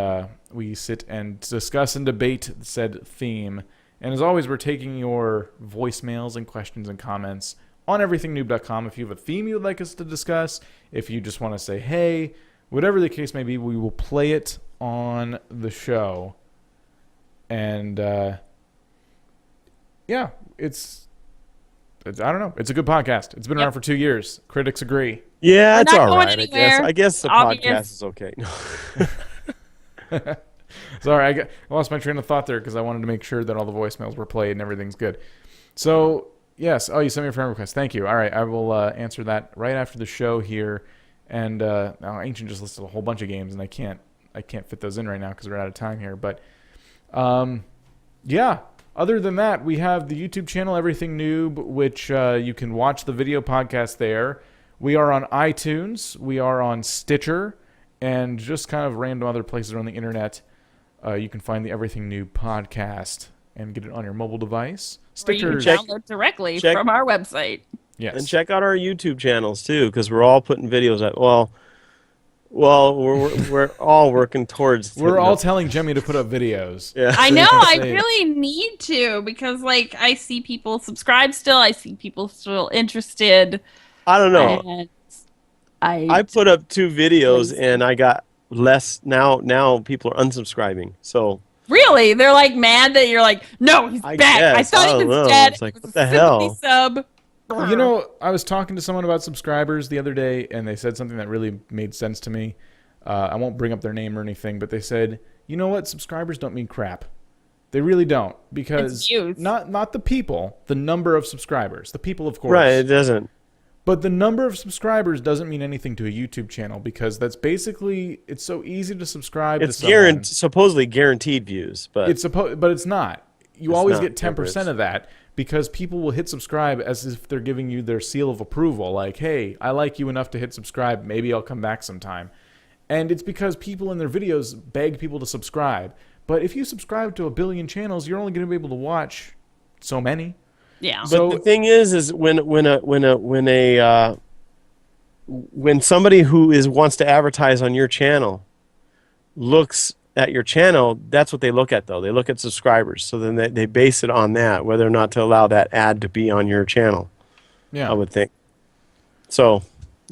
we sit and discuss and debate said theme. And as always, we're taking your voicemails and questions and comments on everythingnoob.com. If you have a theme you would like us to discuss, if you just want to say, hey, whatever the case may be, we will play it on the show. And yeah, I don't know. It's a good podcast. It's been around for 2 years. Critics agree. Yeah, We're it's not all going right. I guess. anywhere. I guess the Obvious. podcast is okay. Sorry, I lost my train of thought there because I wanted to make sure that all the voicemails were played and everything's good. So, yes. Oh, you sent me a friend request. Thank you. All right, I will answer that right after the show here. And now Ancient just listed a whole bunch of games, and I can't fit those in right now because we're out of time here. But, yeah. Other than that, we have the YouTube channel Everything Noob, which you can watch the video podcast there. We are on iTunes. We are on Stitcher, and just kind of random other places around the internet. You can find the Everything Noob podcast and get it on your mobile device. Or you can Stitcher. download directly check- from our website. Yes. And check out our YouTube channels too, because we're all putting videos up. Well, we're all working towards. We're all telling Jemmy to put up videos. Yeah. I know. I Say it. really need to because, like, I see people subscribe still. I see people still interested. I don't know. And I put up 2 videos and I got less. Now people are unsubscribing. So really, they're like mad that you're like, no, he's I back. I guess. thought I he don't was know. dead. It's like, It was what a the hell? sympathy sub. You know, I was talking to someone about subscribers the other day, and they said something that really made sense to me. I won't bring up their name or anything, but they said, you know what? Subscribers don't mean crap. They really don't, because It's views. not the people, the number of subscribers. The people, of course. right, it doesn't. But the number of subscribers doesn't mean anything to a YouTube channel, because that's basically, it's so easy to subscribe It's to someone. supposedly guaranteed views, but But it's not. You It's always not, get 10% never is. of that, because people will hit subscribe as if they're giving you their seal of approval. Like, hey, I like you enough to hit subscribe. Maybe I'll come back sometime. And it's because people in their videos beg people to subscribe. But if you subscribe to a billion channels, you're only going to be able to watch so many. Yeah. But So the thing is when somebody who wants to advertise on your channel looks at your channel, that's what they look at though. They look at subscribers. So then they base it on that, whether or not to allow that ad to be on your channel. yeah, I would think. So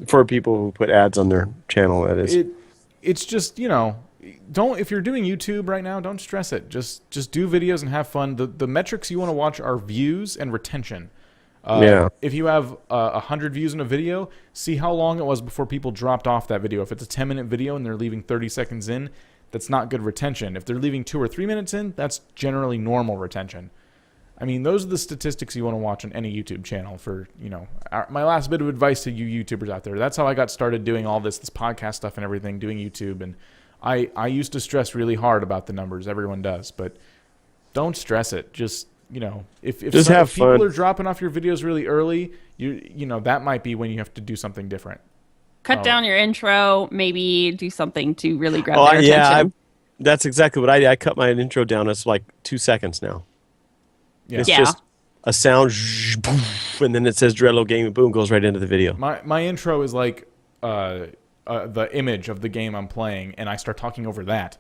for people who put ads on their channel, that is. it's just, if you're doing YouTube right now, don't stress it. Just do videos and have fun. The metrics you want to watch are views and retention. Yeah. If you have 100 views in a video, see how long it was before people dropped off that video. If it's a 10-minute video and they're leaving 30 seconds in, that's not good retention. If they're leaving 2 or 3 minutes in, that's generally normal retention. I mean, those are the statistics you want to watch on any YouTube channel for, my last bit of advice to you YouTubers out there. That's how I got started doing all this podcast stuff and everything, doing YouTube. And I used to stress really hard about the numbers. Everyone does. But don't stress it. Just, if Just have people fun. are dropping off your videos really early, that might be when you have to do something different. Cut down your intro. Maybe do something to really grab Oh, their attention. that's exactly what I did. I cut my intro down. It's like 2 seconds now. Yeah. It's Yeah. just a sound, and then it says Dreadlow Gaming, boom, goes right into the video. My intro is like the image of the game I'm playing, and I start talking over that.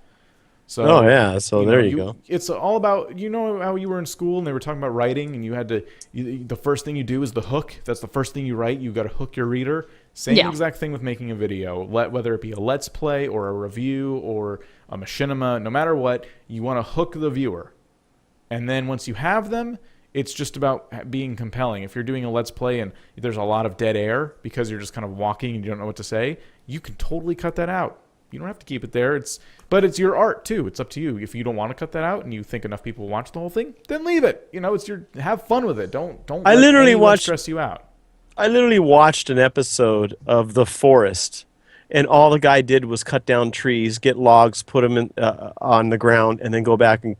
So, Oh, yeah, so there you go. It's all about, how you were in school and they were talking about writing, and you had to, the first thing you do is the hook. That's the first thing you write. You got to hook your reader. Same Yeah. exact thing with making a video. Whether it be a Let's Play or a review or a machinima, no matter what, you want to hook the viewer. And then once you have them, it's just about being compelling. If you're doing a Let's Play and there's a lot of dead air because you're just kind of walking and you don't know what to say, you can totally cut that out. You don't have to keep it there. But it's your art too. It's up to you. If you don't want to cut that out and you think enough people will watch the whole thing, then leave it. Have fun with it. Don't I let literally anyone watched- stress you out. I literally watched an episode of The Forest, and all the guy did was cut down trees, get logs, put them on the ground, and then go back and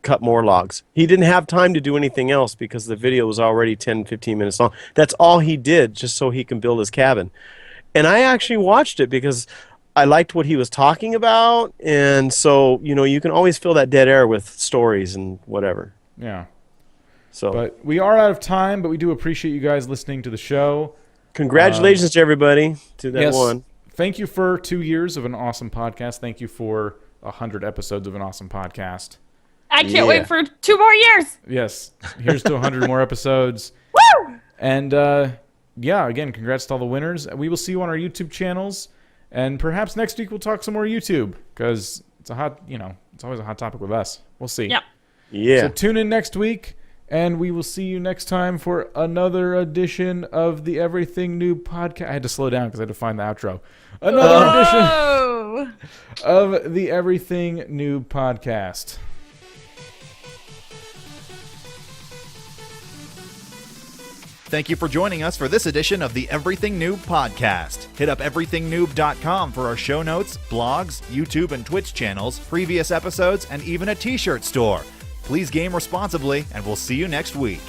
cut more logs. He didn't have time to do anything else because the video was already 10, 15 minutes long. That's all he did just so he can build his cabin. And I actually watched it because I liked what he was talking about, and so, you can always fill that dead air with stories and whatever. Yeah. So, But we are out of time, but we do appreciate you guys listening to the show. congratulations to everybody to that Yes. one. Thank you for 2 years of an awesome podcast. Thank you for 100 episodes of an awesome podcast. I can't Yeah. wait for 2 more years. Yes. Here's to 100 more episodes. Woo! And again, congrats to all the winners. We will see you on our YouTube channels, and perhaps next week we'll talk some more YouTube because it's a hot, it's always a hot topic with us. We'll see. Yep. Yeah. So tune in next week, And we will see you next time for another edition of the Everything Noob podcast. I had to slow down because I had to find the outro. Another edition of the Everything Noob podcast. Thank you for joining us for this edition of the Everything Noob podcast. Hit up everythingnoob.com for our show notes, blogs, YouTube and Twitch channels, previous episodes, and even a t-shirt store. Please game responsibly, and we'll see you next week.